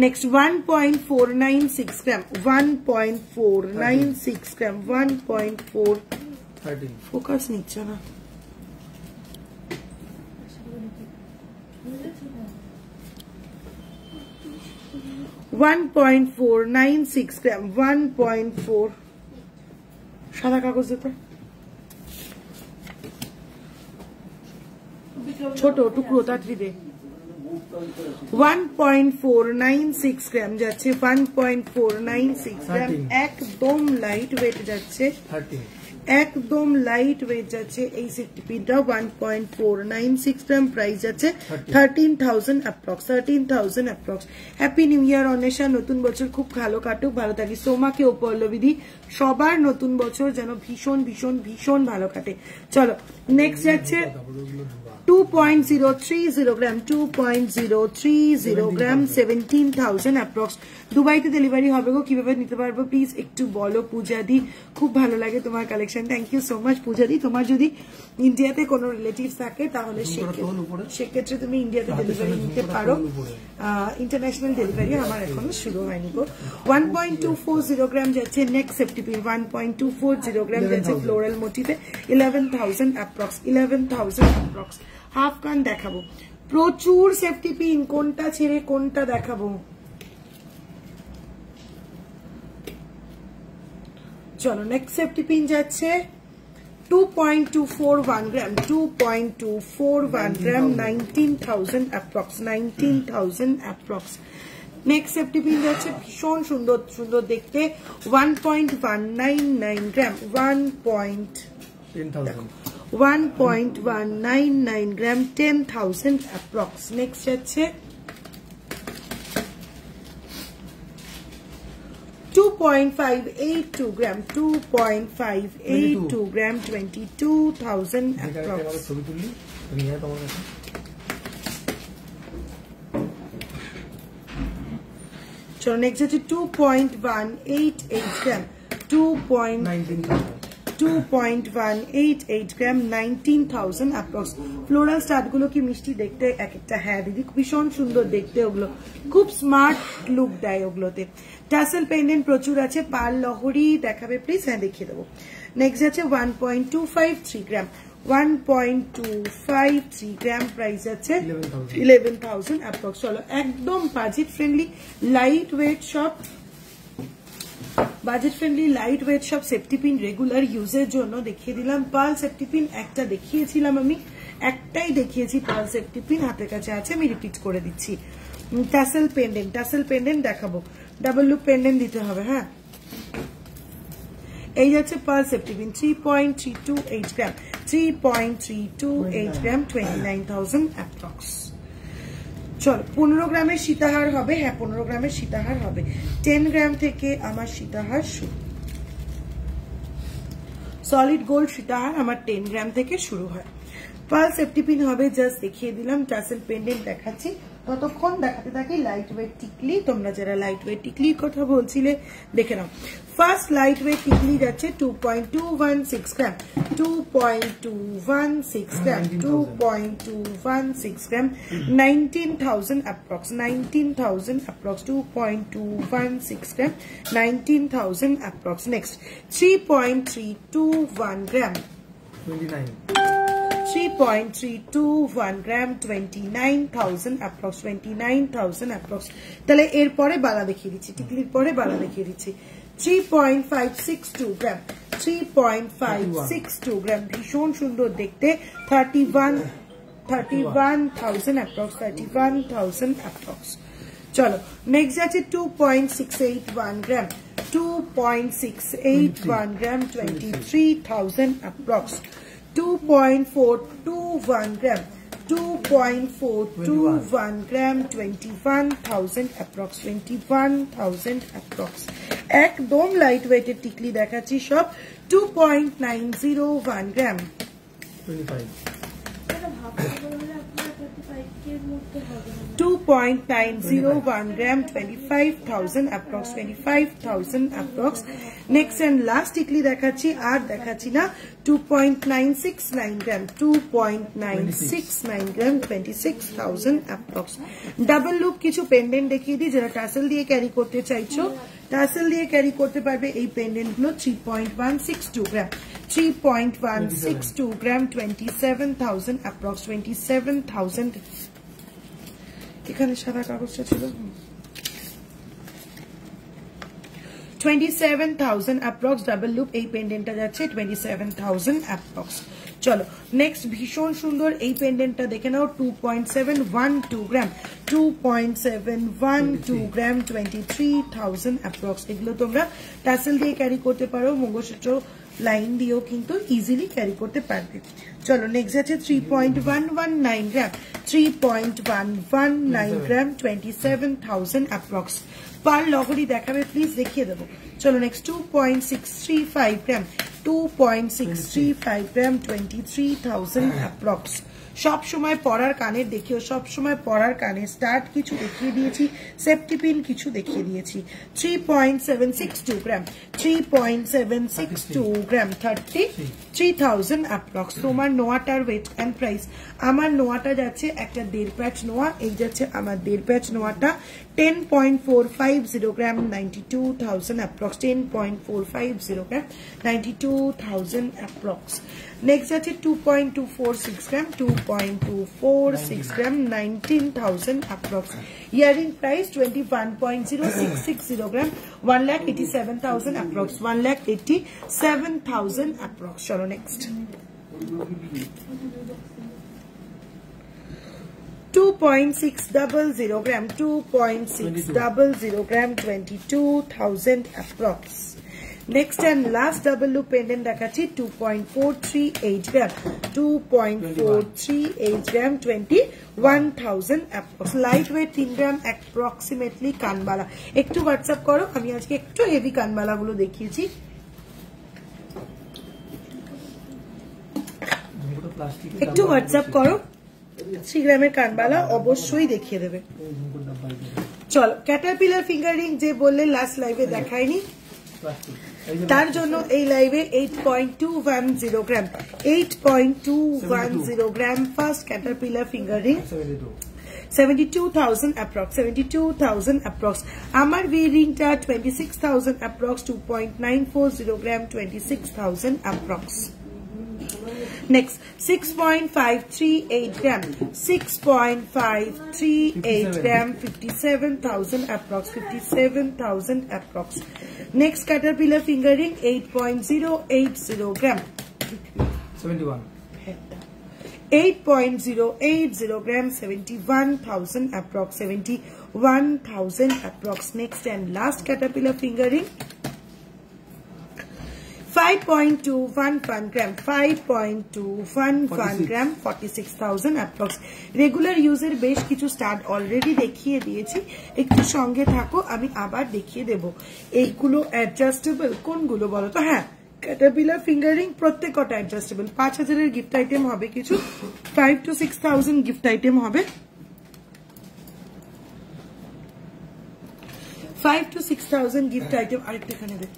নেক্সট 1.496 গ্রাম, 1.496 গ্রাম, 1.4 ফোকাস নিচ্ছে না, 1.496 গ্রাম, 1.4 সাদা কাগজ দিতে, ছোট টুকরো তাড়াতাড়ি দে। 1.496 গ্রাম যাচ্ছে, 1.496 গ্রাম, একদম লাইট ওয়েট যাচ্ছে, একদম লাইট ওয়েট যাচ্ছে এই সেফটি পিনটা। 1.496 গ্রাম, প্রাইস যাচ্ছে 13,000 অ্যাপ্রক্স, 13,000 অ্যাপ্রক্স। হ্যাপি নিউ ইয়ার অন্বেষা, নতুন বছর খুব ভালো কাটুক, ভালো থাকি। সোমাকে ও পল্লবীদি, সবার নতুন বছর যেন ভীষণ ভীষণ ভীষণ ভালো কাটে। চলো নেক্সট যাচ্ছে 2.030 গ্রাম, 2.030 গ্রাম, 17,000 অ্যাপ্রক্স। দুবাইতে ডেলিভারি হবে গো, কিভাবে নিতে পারবো প্লিজ একটু বলো পূজাদি, খুব ভালো লাগে তোমার collection, thank you so much পূজাদি। তোমার যদি ইন্ডিয়াতে কোনো রিলেটিভস থাকে তাহলে সেক্ষেত্রে তুমি ইন্ডিয়াতে ডেলিভারি নিতে পারো, ইন্টারন্যাশনাল ডেলিভারি আমার এখনো শুরু হয়নি গো। 1.240 গ্রাম যাচ্ছে নেক্সট সেফটি পিন, 1.240 গ্রাম যাচ্ছে ফ্লোরাল মোটিভে, 11,000 অ্যাপ্রক্স, 11,000 অ্যাপ্রক্স। হাফ কান দেখাবো, প্রচুর সেফটি পিন, কোনটা ছেড়ে কোনটা দেখাবো। চলো নেক্সট সেফটি পিন যাচ্ছে 2.241 গ্রাম, 2.241 গ্রাম, 19,000 approx, 19,000 approx. Next safety pin যাচ্ছে ভীষণ সুন্দর সুন্দর দেখতে, 1.199 গ্রাম, 1.199 গ্রাম, 10,000 অ্যাপ্রক্স। নেক্সট যাচ্ছে 2.582 গ্রাম, 2.582 গ্রাম, 22,000 অ্যাপ্রক্স। চলো নেক্সট হচ্ছে 2.188 গ্রাম, 2.188 গ্রাম, 19,000 অ্যাপ্রক্স। ফ্লোরাল স্টার্ট গুলো কি মিষ্টি দেখতে এক একটা, হ্যাঁ দিদি ভীষণ সুন্দর দেখতে, ওগুলো খুব স্মার্ট লুক দেয় ওগুলোতে। টাসেল পেন্ডেন্ট প্রচুর আছে, পাল লহরি দেখাবে প্লিজ, হ্যাঁ দেখিয়ে দেবো। নেক্সট আছে 1.253 গ্রাম, 1.253 গ্রাম, প্রাইস আছে 11,000 অ্যাপ্রক্স। চলো একদম বাজেট ফ্রেন্ডলি লাইট ওয়েট সব, বাজেট ফ্রেন্ডলি লাইট ওয়েট সব সেফটি পিন রেগুলার ইউজের জন্য দেখিয়ে দিলাম। পাল সেফটি পিন একটা দেখিয়েছিলাম আমি, একটাই দেখিয়েছি পাল সেফটি পিন, হাতের কাছে আছে, আমি রিপিট করে দিচ্ছি। টাসেল পেন্ডেন্ট, টাসেল পেন্ডেন্ট দেখাবো, ডাবল লুপ পেন্ডেন্ট দিতে হবে, হ্যাঁ। এই যাচ্ছে পাল সেফটি পিন 3.328 গ্রাম, 3.328 গ্রাম, 29,000 অ্যাপ্রক্স। চলো 15 গ্রামের সীতাহার হবে, হ্যাঁ 15 গ্রামের সীতাহার হবে, 10 গ্রাম থেকে আমার সীতাহার শুরু, সলিড গোল্ড সীতাহার আমার 10 গ্রাম থেকে শুরু হয়। পাল সেফটি পিন হবে, জাস্ট দেখিয়ে দিলাম। টাসেল পেন্ডেন্ট দেখাচ্ছি, ততক্ষণ দেখাতে থাকি লাইট ওয়েট টিকলি। তোমরা যারা লাইট ওয়েট টিকলির কথা বলছিলে দেখে নাও। ফার্স্ট লাইট ওয়েট টিকলি যাচ্ছে 2.216 গ্রাম, 2.216 গ্রাম, 2.216 গ্রাম, 19,000 approx, 19,000 approx, 2.216 গ্রাম, 19,000 approx. Next 3.321 gram, 3.321 gram, 29,000 approx, 29,000 approx. তাহলে এরপরে বালা দেখিয়ে দিচ্ছি, টিকলির পরে বালা দেখিয়ে দিচ্ছি। 3.562 গ্রাম, 3.562 গ্রাম, ভীষণ সুন্দর দেখতে, 31,000 approx, 31,000 approx. চলো নেক্সট যাচ্ছে 2.681 গ্রাম, 2.681 গ্রাম, 23,000 approx. 2.421 gram, 2.421 gram, 21,000 approx, 21,000 approx. একদম লাইট ওয়েটের টিকলি দেখাচ্ছি সব। 2.901 গ্রাম, 2.901 gram, 25,000 approx, 25,000 approx. Next and last টিকলি দেখাচ্ছি, আর দেখাচ্ছি না। 2.969 gram, 2.969 gram, 26,000 approx. Double loop কিছু পেন্ডেন্ট দেখিয়ে দিই যারা টাসেল দিয়ে ক্যারি করতে চাইছো। টাসেল দিয়ে ক্যারি করতে পারবে এই পেন্ডেন্ট গুলো। 3.162 গ্রাম, 3.162 গ্রাম, 27,000 approx, 27,000. এখানে সাদা কাগজটা ছিল। 27,000 approx ডাবল লুপ এই পেন্ডেন্টটা যাচ্ছে 27,000 approx. চলো নেক্সট ভীষণ সুন্দর এই পেন্ডেন্টটা দেখে নাও। 2.712 গ্রাম, 2.712 গ্রাম, 23,000 approx. এগুলো তোমরা টাসেল দিয়ে ক্যারি করতে পারো, মঙ্গলসূত্র লাইন দিয়েও কিন্তু ইজিলি ক্যারি করতে পারবে। চলো নেক্সট আছে 3.119 গ্রাম, 3.119 গ্রাম, 27,000 approx. পার লগরি দেখাবে প্লিজ, দেখিয়ে দেবো। চলো নেক্সট 2.635 গ্রাম, 2.635 গ্রাম, 23,000 approx. সব সময় পরার কানের দেখিও, সব সময় পরার কানের স্টার্ট কিছু দেখিয়ে দিয়েছি, সেফটি পিন কিছু দেখিয়ে দিয়েছি। 3.762 গ্রাম, 3.762 গ্রাম, 33,000 approx. তোমার নোয়াটার ওয়েট এন্ড প্রাইস, আমার নোয়াটা যাচ্ছে একটা 1.5 প্যাচ নোয়া, এই যাচ্ছে আমার 1.5 প্যাচ নোয়াটা। 10.450 গ্রাম, 92,000 approx, 10.450 গ্রাম, 92,000 approx. নেক্সট আছে 2.246 গ্রাম, 2.246 গ্রাম, 19,000 approx. ইয়ারিং প্রাইস 21.0660 গ্রাম, 1,87,000 approx, 1,87,000 approx. চলো নেক্সট 2.600 গ্রাম, 2.600 গ্রাম, 22,000 approx. Next and last double loop pendant দেখাচ্ছি 2.438 গ্রাম, 2.438 গ্রাম, 21,000 approx. লাইট ওয়েট 3 গ্রাম অ্যাপ্রক্সিমেটলি কানবালা। একটু হোয়াটসঅ্যাপ করো, আমি আজকে একটু হেভি কানবালা গুলো দেখিয়েছি। একটু হোয়াটসঅ্যাপ করো, 3 গ্রামের কানবালা অবশ্যই দেখিয়ে দেবে। চলো ক্যাটারপিলার ফিঙ্গারিং যে বললে লাস্ট লাইভে দেখায়নি, তার জন্য এই লাইভে 8.210 gram, 8.210 gram first caterpillar finger ring, 72,000 approx, 72,000 approx. আমার ভি রিংটা 26,000 approx, 2.940 gram, 26,000 approx. Next 6.538 gram, 6.538 gram, 57,000 approx, 57,000 approx. Next caterpillar fingering 8.080 gram, 71. 8.080 gram, 71,000 approx, 71,000 approx. Next and last caterpillar fingering 5.211 gram, 5.211 gram, 46,000 approx. Regular ইউজের বেশ কিছু স্টার্ট অলরেডি দেখিয়ে দিয়েছি, একটু সঙ্গে থাকো, আমি আবার দেখিয়ে দেব। এইগুলো অ্যাডজাস্টেবল কোনগুলো বলো তো? হ্যাঁ, ক্যাটারপিলার ফিঙ্গারিং প্রত্যেকটা অ্যাডজাস্টেবল। 5,000 এর গিফট আইটেম হবে কিছু, 5 to 6,000 গিফট আইটেম হবে। 5 to 6,000 gift item আরেকটা এখানে দেখ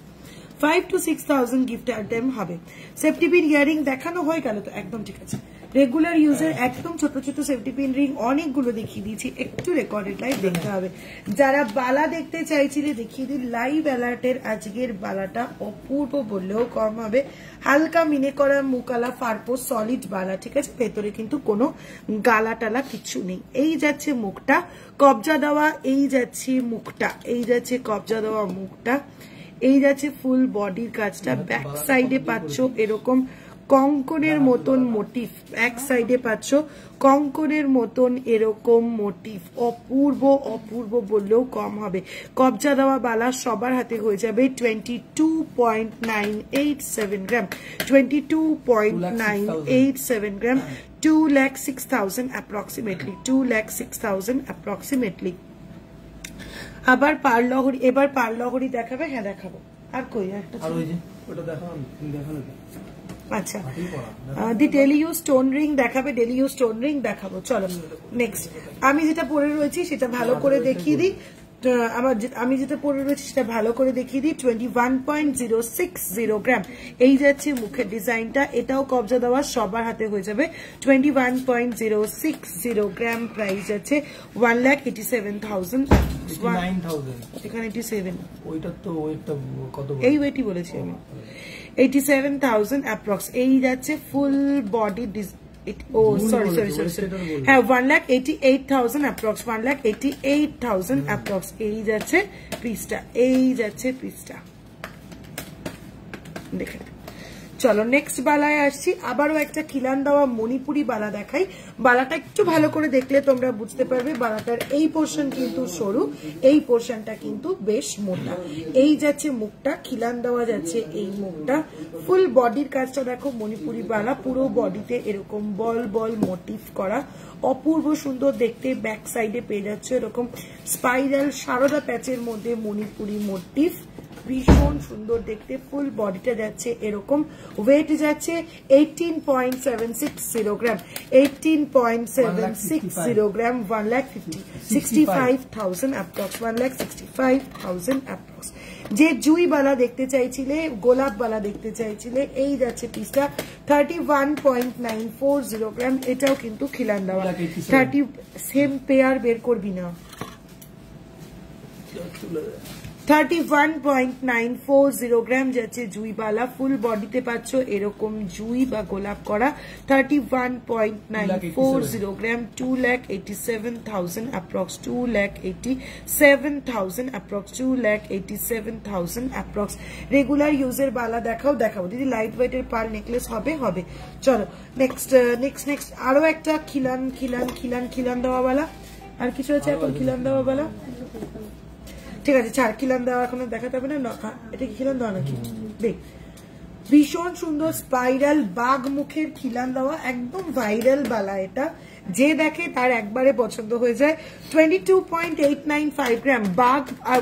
5 to 6,000 gift item হবে সেফটি পিন ইয়ারিং দেখানো হয়ে গেল তো একদম ঠিক আছে রেগুলার ইউজার একদম ছোট ছোট সেফটি পিন রিং অনেকগুলো দেখিয়ে দিয়েছি একটু রেকর্ডেড লাইভ দেখতে হবে যারা বালা দেখতে চাইছিলে দেখিয়ে দিই লাইভ অ্যালার্টের আজকের বালাটা অপূর্ব বললেও কম হবে হালকা মিনে করা মুকালা ফারপো সলিড বালা ঠিক আছে ভেতরে কিন্তু কোনো গালা টালা কিছু নেই এই যাচ্ছে মুখটা কবজা দেওয়া এই যাচ্ছে মুখটা এই যাচ্ছে কবজা দেওয়া মুখটা এই যাচ্ছে ফুল বডির কাজটা ব্যাক সাইডে পাচ্ছ এরকম কঙ্কনের মতন মোটিভ এক সাইডে পাচ্ছ কঙ্কনের মতন এরকম মোটিভ অপূর্ব অপূর্ব বললেও কম হবে কবজা দেওয়া বালা সবার হাতে হয়ে যাবে 22.987 গ্রাম 22.987 গ্রাম 2,06,000 approximately 2,06,000 approximately আবার পারলহরি এবার পারলহরি দেখাবে হ্যাঁ দেখাবো আর কই একটা আর ওই যে ওটা দেখানো আচ্ছা দি ডেলি ইউজ স্টোন রিং দেখাবে ডেলি ইউজ স্টোন রিং দেখাবো চলো নেক্সট আমি যেটা পরে রয়েছি সেটা ভালো করে দেখিয়ে দিই আমি যেটা পরে রয়েছি সেটা ভালো করে দেখিয়ে দিই 21.060 গ্রাম এই যাচ্ছে মুখের ডিজাইনটা এটাও কবজা দেওয়া সবার হাতে হয়ে যাবে 21.060 গ্রাম প্রাইস যাচ্ছে 1,87,000 এখানে 87 ওইটা তো ওয়েটটা কত এই ওয়েটই বলেছি আমি 87,000 অ্যাপ্রক্স এই যাচ্ছে ফুল বডি sorry হ্যাঁ 1,88,000 অ্যাপ্রক্স 1,88,000 অ্যাপ্রক্স এই যাচ্ছে পিসটা দেখে চলো নেক্সট বালায় আসছি আবারও একটা খিলান দেওয়া মণিপুরি বালা দেখাই বালাটা একটু ভালো করে দেখলে তোমরা বুঝতে পারবে বালাটার এই পোর্শন কিন্তু সরু এই পোর্শনটা কিন্তু বেশ মোটা এই যাচ্ছে মুখটা খিলান দেওয়া যাচ্ছে এই মুখটা ফুল বডির কাজটা দেখো মণিপুরি বালা পুরো বডিতে এরকম বল বল মোটিভ করা অপূর্ব সুন্দর দেখতে ব্যাক সাইডে পেয়ে যাচ্ছে এরকম স্পাইরাল সারদা প্যাচের মধ্যে মণিপুরি মোটিভ ভীষণ সুন্দর দেখতে ফুল বডিটা যাচ্ছে এরকম ওয়েট যাচ্ছে 18.760 গ্রাম 18.760 গ্রাম 1,65,000 অ্যাপ্রক্স 1,65,000 অ্যাপ্রক্স যে জুই বালা দেখতে চাইছিলে গোলাপ বালা দেখতে চাইছিলে এই যাচ্ছে পিসটা 31.940 গ্রাম এটাও কিন্তু খিলান দেওয়া 30 সেম পেয়ার বের করবি না 31.940 গ্রাম যাচ্ছে জুই বালা ফুল বডিতে পাচ্ছ এরকম জুই বা গোলাপ করা 31.940 গ্রাম 2,87,000 অ্যাপ্রক্স 2,87,000 অ্যাপ্রক্স 2,87,000 অ্যাপ্রক্স রেগুলার ইউজের বালা দেখাবো দিদি লাইট ওয়েটের পার নেকলেস হবে চলো নেক্সট আরো একটা খিলান দেওয়া বালা আর কিছু আছে এখন খিলান দেওয়া বালা ঠিক আছে ছাড় খিলান দেওয়া এখন দেখাতে হবে না এটা কি খিলান দেওয়া নাকি দেখ ভীষণ সুন্দর স্পাইরাল বাঘ মুখের খিলান দেওয়া একদম ভাইরাল বালা এটা যে দেখে তার একবারে পছন্দ হয়ে যায় 22.895 গ্রাম বাঘ আর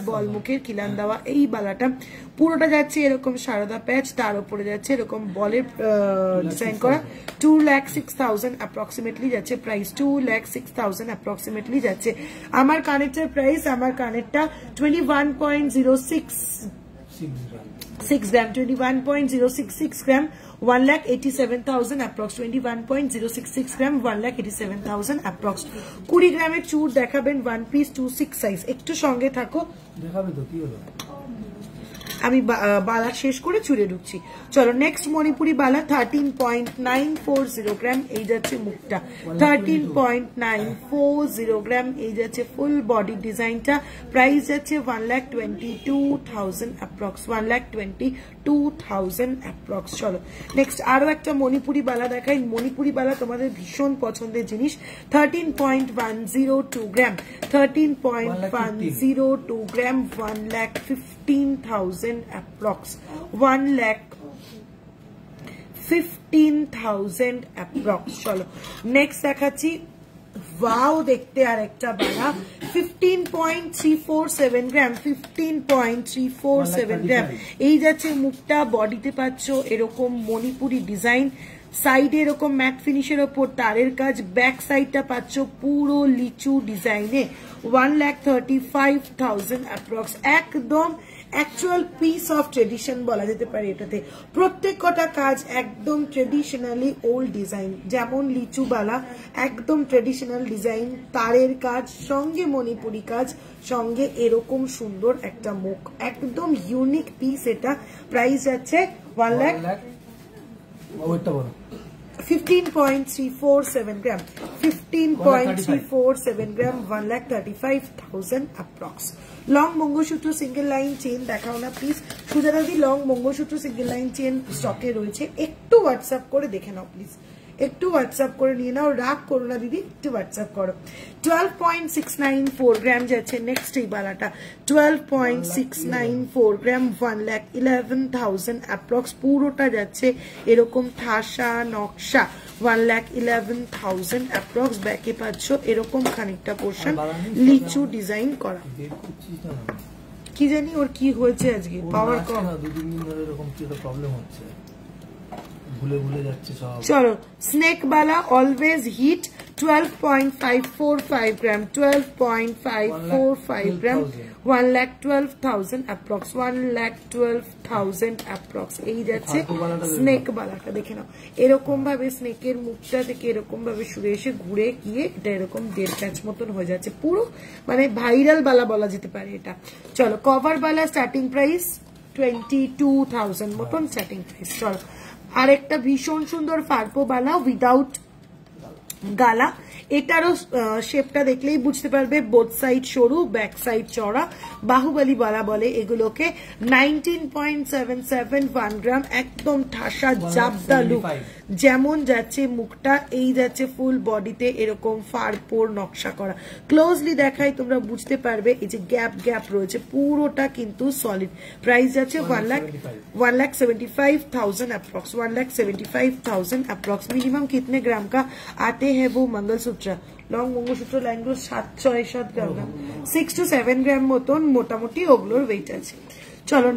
বল মুখের খিলান দেওয়া এই বালাটা পুরোটা যাচ্ছে এরকম সারদা প্যাচ তার উপরে যাচ্ছে এরকম বলের ডিজাইন করা 2,06,000 অ্যাপ্রক্সিমেটলি যাচ্ছে প্রাইস 2,06,000 অ্যাপ্রক্সিমেটলি যাচ্ছে আমার কানেরটার প্রাইস আমার কানেরটা 21.06 গ্রাম 21.066 গ্রাম 1,87,000 অ্যাপ্রক্স 21.066 গ্রাম 1,87,000 অ্যাপ্রক্স 20 গ্রামের চুর দেখাবেন 1 পিস 26 সাইজ একটু সঙ্গে থাকো দেখাবে তো কি হলো আমি বালা শেষ করে চুরে ঢুকছি চলো নেক্সট মণিপুরি বালা 13.940 গ্রাম এই যাচ্ছে মুখটা 13.940 গ্রাম এই যাচ্ছে ফুল বডি ডিজাইনটা প্রাইস যাচ্ছে 1,22,000 অ্যাপ্রক্স 1,22,000 অ্যাপ্রক্স চলো নেক্সট আরো একটা মণিপুরি বালা দেখাই মণিপুরি বালা তোমাদের ভীষণ পছন্দের জিনিস 13.102 গ্রাম 13.102 গ্রাম 1,15,000 approx 1,15,000 approx চলো নেক্সট দেখাচ্ছি ওয়াও দেখতে আর একটা বালা 15.347 গ্রাম 15.347 গ্রাম এই যাচ্ছে মুখটা বডিতে পাচ্ছ এরকম মণিপুরি ডিজাইন সাইডে এরকম ম্যাট ফিনিশের ওপর তারের কাজ, ব্যাক সাইডটা পাচ্ছ পুরো লিচু ডিজাইনে 1,35,000 অ্যাপ্রক্স। একদম অ্যাকচুয়াল পিস অফ ট্রেডিশন বলা যেতে পারে এটাতে। প্রত্যেক কটা কাজ একদম ট্রেডিশনালি ওল্ড ডিজাইন, যেমন লিচুবালা একদম ট্রেডিশনাল ডিজাইন, তারের কাজ সঙ্গে মণিপুরি কাজ সঙ্গে এরকম সুন্দর একটা মুখ, একদম ইউনিক পিস। এটা প্রাইস যাচ্ছে 15.347 gram, 15.347 gram, 1,35,000 approx. Long mangalsutra single line chain দেখাও না প্লিজ সুজাতাদি। Long mangalsutra single line chain স্টকে রয়েছে, একটু হোয়াটসঅ্যাপ করে দেখে নাও প্লিজ, একটু হোয়াটসঅ্যাপ করে নিয়ে নাও, রাগ করো না দিদি, একটু হোয়াটসঅ্যাপ করো। 12.694 গ্রাম যাচ্ছে নেক্সট এই বালাটা, 12.694 গ্রাম, 1,11,000 অ্যাপ্রক্স। পুরোটা যাচ্ছে এরকম ঠাসা নকশা, 1,11,000 অ্যাপ্রক্স। ব্যাকে পাচ্ছ এরকম খানিকটা পোর্শন লিচু ডিজাইন করা। কি জানি ওর কি হয়েছে আজকে, পাওয়ার কম, দুদিন ধরে এরকম কি প্রবলেম হচ্ছে, ভুলে ভুলে যাচ্ছে সব। চলো স্নেক বালা অলওয়েজ হিট, 12.545 গ্রাম, 12.545 গ্রাম, 1,12,000 অ্যাপ্রক্স, 1,12,000 অ্যাপ্রক্স। এই যাচ্ছে স্নেক বালাটা, দেখে নাও এরকম ভাবে স্নেকের মুখটা থেকে এরকম ভাবে সুরে এসে ঘুরে গিয়ে এটা এরকম 1.5 প্যাচ মতন হয়ে যাচ্ছে, পুরো মানে ভাইরাল বালা বলা যেতে পারে এটা। চলো কভার বালা স্টার্টিং প্রাইস 22,000 মতন স্টার্টিং প্রাইস। চলো আরেকটা ভীষণ সুন্দর ফারপো বালা উইদাউট গালা, এটারও শেপটা দেখলেই বুঝতে পারবে, বোথ সাইড সরু ব্যাক সাইড চড়া, বাহুবলী বালা বলে এগুলোকে। 19.771 গ্রাম, একদম ঠাসা জাবদা লুক, যেমন যাচ্ছে মুখটা এই যাচ্ছে ফুল বডিতে এরকম ফারপোর নকশা করা। ক্লোজলি দেখাই তোমরা বুঝতে পারবে, এই যে গ্যাপ গ্যাপ রয়েছে পুরোটা কিন্তু সলিড। প্রাইস যাচ্ছে 1,75,000 अप्रॉक्स, 1,75,000 अप्रॉक्स। मिनिमम कितने ग्राम का आते हैं वो मंगलसूत्र? লং মঙ্গলসূত্র লাইনগুলো 7-6-7 গ্রাম, 6 to 7 গ্রাম মতন মোটামুটি ওগুলোর ওয়েট আছে। চলো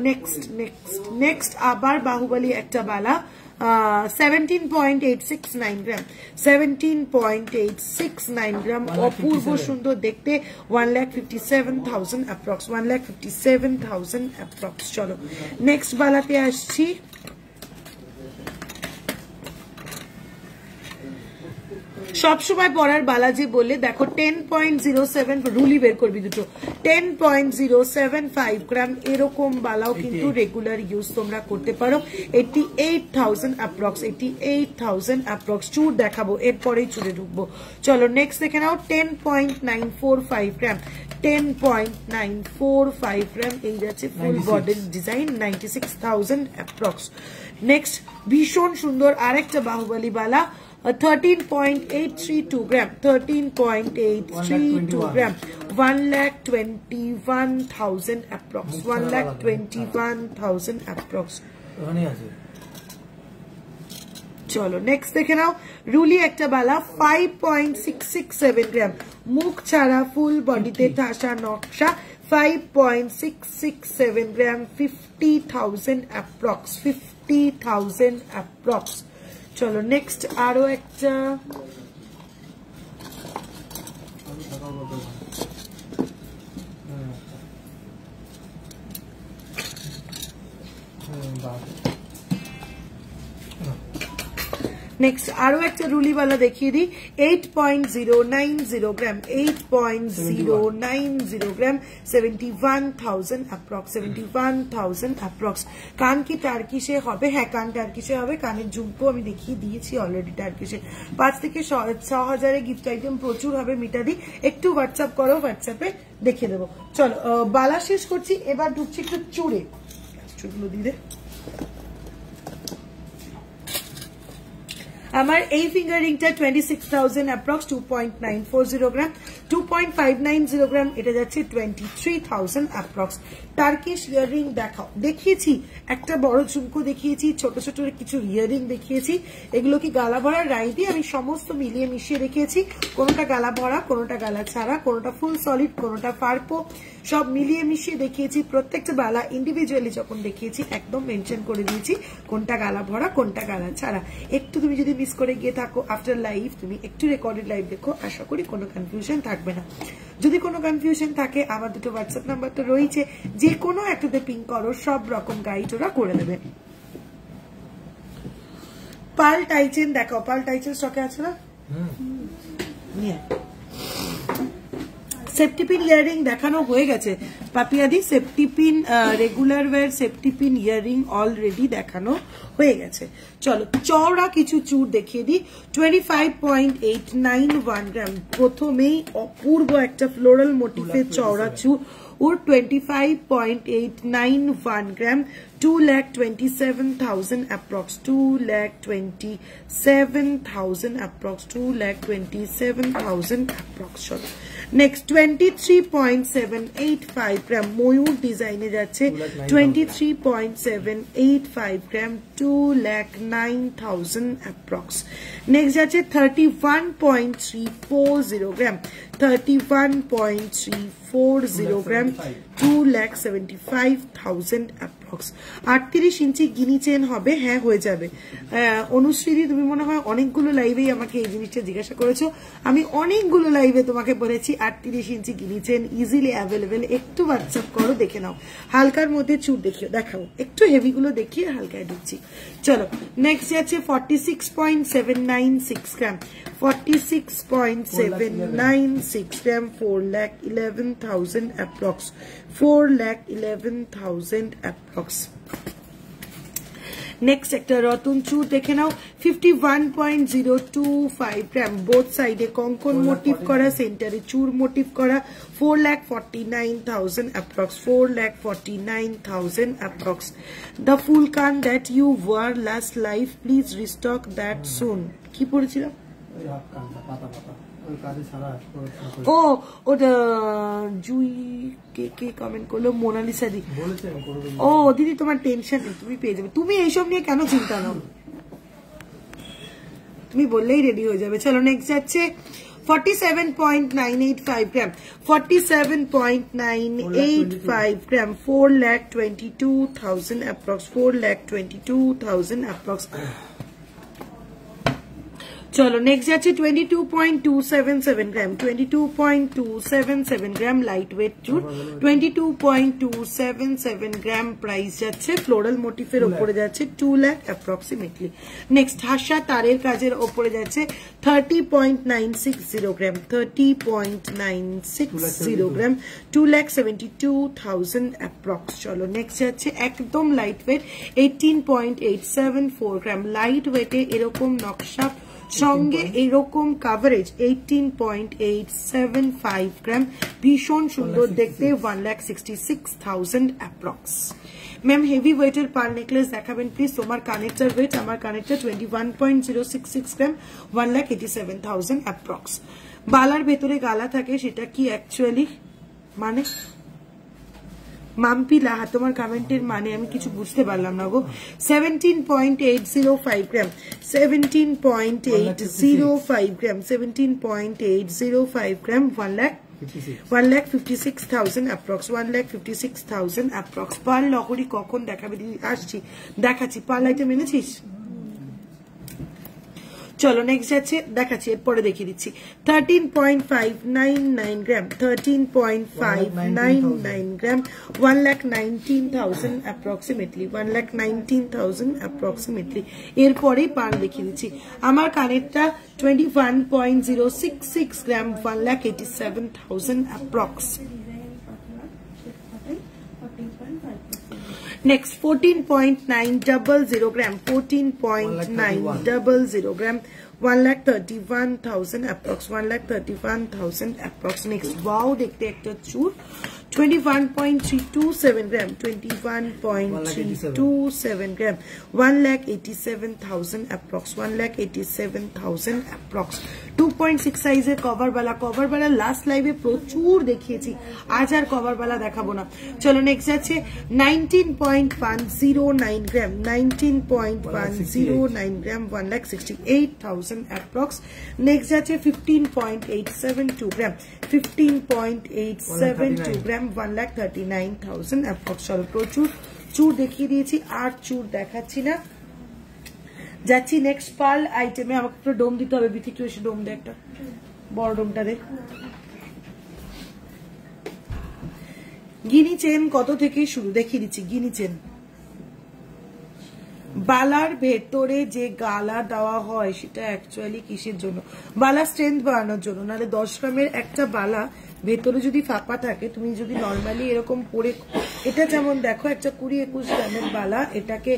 নেক্সট আবার বাহুবলী একটা বালা, 17.869 গ্রাম, 17.869 গ্রাম, অপূর্ব সুন্দর দেখতে, 1,57,000 অ্যাপ্রক্স, 1,57,000 অ্যাপ্রক্স। চলো নেক্সট বালাতে আসছি, সবসময় পরার বালা যে বললে দেখো 10.07 রুলি বের করবি দুটো, 10.075 গ্রাম এরকম বালাও কিন্তু রেগুলার ইউজ তোমরা করতে পারো। 88,000 অ্যাপ্রক্স, 88,000 অ্যাপ্রক্স। চুর দেখাবো এরপরেই চুরে ঢুকবো। চলো নেক্সট দেখে নাও 10.945 গ্রাম, 10.945 গ্রাম, এই যাচ্ছে full body design, 96,000 approx. Next ভীষণ সুন্দর আরেকটা বাহুবলী বালা, 13.832 গ্রাম, 13.832 গ্রাম, 1,21,000 অ্যাপ্রক্স, 1,21,000 অ্যাপ্রক্স। চলো নেক্সট দেখে নাও রুলি একটা বালা, 5.667 গ্রাম, মুখ ছাড়া ফুল বডিতে ঠাসা নকশা, 5.667 গ্রাম, 50,000 অ্যাপ্রক্স, 50,000 অ্যাপ্রক্স। চলো নেক্সট আরো একটা, নেক্সট আরো একটা রুলিওয়ালা দেখিয়ে দিই, 8.090 গ্রাম, 8.090 গ্রাম, 71,000 অ্যাপ্রক্স, 71,000 অ্যাপ্রক্স। কান কি টার্কিশে হবে? হ্যাঁ কান টার্কিশে হবে, কানের ঝুমকো আমি দেখিয়ে দিয়েছি অলরেডি টার্কিশে। 5 থেকে 6,000 গিফট আইটেম প্রচুর হবে মিটাদি, একটু হোয়াটসঅ্যাপ করো, হোয়াটসঅ্যাপে দেখে দেবো। চলো বালা শেষ করছি, এবার ঢুকছি একটু চুড়ে, চুড়গুলো দিয়ে দে। আমার এই ফিঙ্গারিংটা 26,000 অ্যাপ্রক্স, 2.940 গ্রাম, 2.590 গ্রাম, এটা যাচ্ছে 23,000 অ্যাপ্রক্স। টার্কিশ ইয়াররিং দেখাও, দেখিয়েছি একটা বড় ঝুমকো দেখিয়েছি, ছোট ছোট কিছু ইয়াররিং দেখিয়েছি। এগুলো কি গালা ভরা রাইডি, আমি সমস্ত মিলিয়ে মিশিয়ে রেখেছি। কোনোটা গালা ভরা, কোনোটা গালা ছাড়া, কোনোটা ফুল সলিড, কোনোটা ফার্পো, সব মিলিয়ে মিশিয়ে দেখিয়েছি। প্রত্যেকটা বালা ইন্ডিভিজুয়ালি যখন দেখিয়েছি একদম মেনশন করে দিয়েছি কোনটা গালা ভরা কোনটা গালা ছাড়া। একটু তুমি যদি মিস করে গিয়ে থাকো আফটার লাইভ, তুমি একটু রেকর্ডেড লাইভ দেখো, আশা করি কোনো কনফিউশন থাকবে না। যদি কোনো কনফিউশন থাকে আমার দুটো হোয়াটসঅ্যাপ নাম্বার তো রয়েছে, যে কোনো একটাতে পিং করো, সব রকম গাইড ওরা করে দেবে। পাল টাইচেন দেখাও, পাল টাইচেন স্টকে আছে না? সেফটিপিন ইয়ারিং দেখানো হয়ে গেছে পাপিয়াদি, safety pin regular wear safety pin earring already দেখানো হয়ে গেছে। চলো চওড়া কিছু চূড় দেখিয়ে দিই। 25.891 গ্রাম, প্রথমেই অপূর্ব একটা ফ্লোরাল মোটিফের চওড়া চূড়, ওর 25.891 গ্রাম, 2,27,000 approx, 2,27,000 approx, 2,27,000 approx। নেক্সট 23.785 গ্রাম, ময়ূর ডিজাইনে যাচ্ছে 23.785 গ্রাম, 2,09,000 approx। নেক্সট যাচ্ছে 31.340 গ্রাম, 31.340 গ্রাম, 2,75,000 approx। 38 ইঞ্চি গিনি চেন হবে, হ্যাঁ হয়ে যাবে। অনুশ্রী তুমি মনে হয় অনেকগুলো লাইভেই আমাকে এই জিনিসটা জিজ্ঞাসা করেছো, আমি অনেকগুলো লাইভে তোমাকে বলেছি 38 ইঞ্চি গিনি চেন ইজিলি অ্যাভেলেবেল, একটু হোয়াটসঅ্যাপ করো দেখে নাও। হালকার মধ্যে চুর দেখাও, একটু হেভি গুলো দেখিয়ে হালকায় দিচ্ছি। চলো নেক্সট যাচ্ছে 46.796 গ্রাম, 46.796 গ্রাম, 4,11,000 approx, 4,11,000 approx। নেক্সট একটা রতন চূড় দেখে নাও, 51.025 গ্রাম, বোথ সাইডে কঙ্কন মোটিভ করা, সেন্টারে চূড় মোটিভ করা, 4,49,000 approx, 4,49,000 approx। The full can that you wore last live, please restock that soon। কি পড়েছিলাম? ও ওটা জুই কে কমেন্ট করলো, মোনালিসা দি। ও দিদি তোমার টেনশন নেই, তুমি পেয়ে যাবে, তুমি এইসব নিয়ে কেন চিন্তা নাও, তুমি বললেই রেডি হয়ে যাবে। চলো নেক্সট যাচ্ছে 47.985 গ্রাম, 47.985 গ্রাম, 4,22,000 approx, 4,22,000 approx। চলো নেক্সট যাচ্ছে 22.277 গ্রাম, 22.277 গ্রাম, লাইট ওয়েট চুর, 22.277 গ্রাম, প্রাইস যাচ্ছে ফ্লোরাল মোটিফের ওপরে যাচ্ছে 2 লাখ অ্যাপ্রক্সিমেটলি। নেক্সট হাসা তারের কাজের ওপরে যাচ্ছে 30.960 গ্রাম, 30.960 গ্রাম, 2,72,000 অ্যাপ্রক্স। চলো নেক্সট যাচ্ছে একদম লাইট ওয়েট 18.874 গ্রাম, লাইট ওয়েটে এরকম নকশা সঙ্গে এরকম কাভারেজ 18.875 গ্রাম, ভীষণ সুন্দর দেখতে, 1,66,000 অ্যাপ্রক্স। ম্যাম হেভি ওয়েটের পার নেকলেস দেখাবেন প্লিজ, তোমার কানেক্টার ওয়েট, আমার কানেক্টার 21.066 গ্রাম, 1,87,000 অ্যাপ্রক্স। বালার ভেতরে গালা থাকে, সেটা কি অ্যাকচুয়ালি মানে মাম্পি লাহা, তোমার কমেন্টের মানে আমি কিছু বুঝতে পারলাম না গো। 17.805 গ্রাম, 17.805 গ্রাম, 17.805 গ্রাম, 1,56,000 অ্যাপ্রক্স, 1,56,000 অ্যাপ্রক্স। পাল লহরি কখন দেখাবে দিদি? আসছি, দেখাচ্ছি। পাল আইটেম এনেছিস? চলো নেক্সট যাচ্ছে, দেখাচ্ছি এরপরে দেখিয়ে দিচ্ছি। 13.599 গ্রাম, 13.599 গ্রাম, 1,19,000 অ্যাপ্রক্সিমেটলি, 1,19,000 অ্যাপ্রক্সিমেটলি। এরপরেই পান দেখিয়ে দিচ্ছি। আমার কানেরটা 21.066 গ্রাম, 1,87,000 approx. Next 14.900 gram, 14.900 gram, 1,31,000 approx, 1,31,000 approx। Next wow দেখতে একটা চুর 21.327 gram, 21.327 gram, 1,87,000 approx, 1,87,000 approx. 2.6 সাইজের কভার বালা লাস্ট লাইভে প্রচুর দেখিয়েছি, আজ আর কভার বালা দেখাবো না। চলো নেক্সট আছে 19.109 গ্রাম, 19.109 গ্রাম, 1,68,000 approx. নেক্সট আছে 15.872 গ্রাম, 15.872 গ্রাম, 1,39,000 approx. চলো প্রচুর চুর দেখিয়ে দিয়েছি, আর চুর দেখাচ্ছি না, যাচ্ছি নেক্সট পার্ল আইটেমে। আমাকে একটু ডোম দিতে হবে, বিথি একটু এসে ডোম দে, একটা বড় ডোমটা দে। গিনি চেন কত থেকে শুরু দেখিয়ে দিচ্ছি। গিনি চেন বালার ভেতরে যে গালা দেওয়া হয় সেটা অ্যাকচুয়ালি কিসের জন্য? বালা স্ট্রেংথ বাড়ানোর জন্য। নাহলে 10 গ্রামের একটা বালা ভেতরে যদি ফাঁপা থাকে, তুমি যদি নর্মালি এরকম পরে, এটা যেমন দেখো একটা 20-21 গ্রামের বালা, এটাকে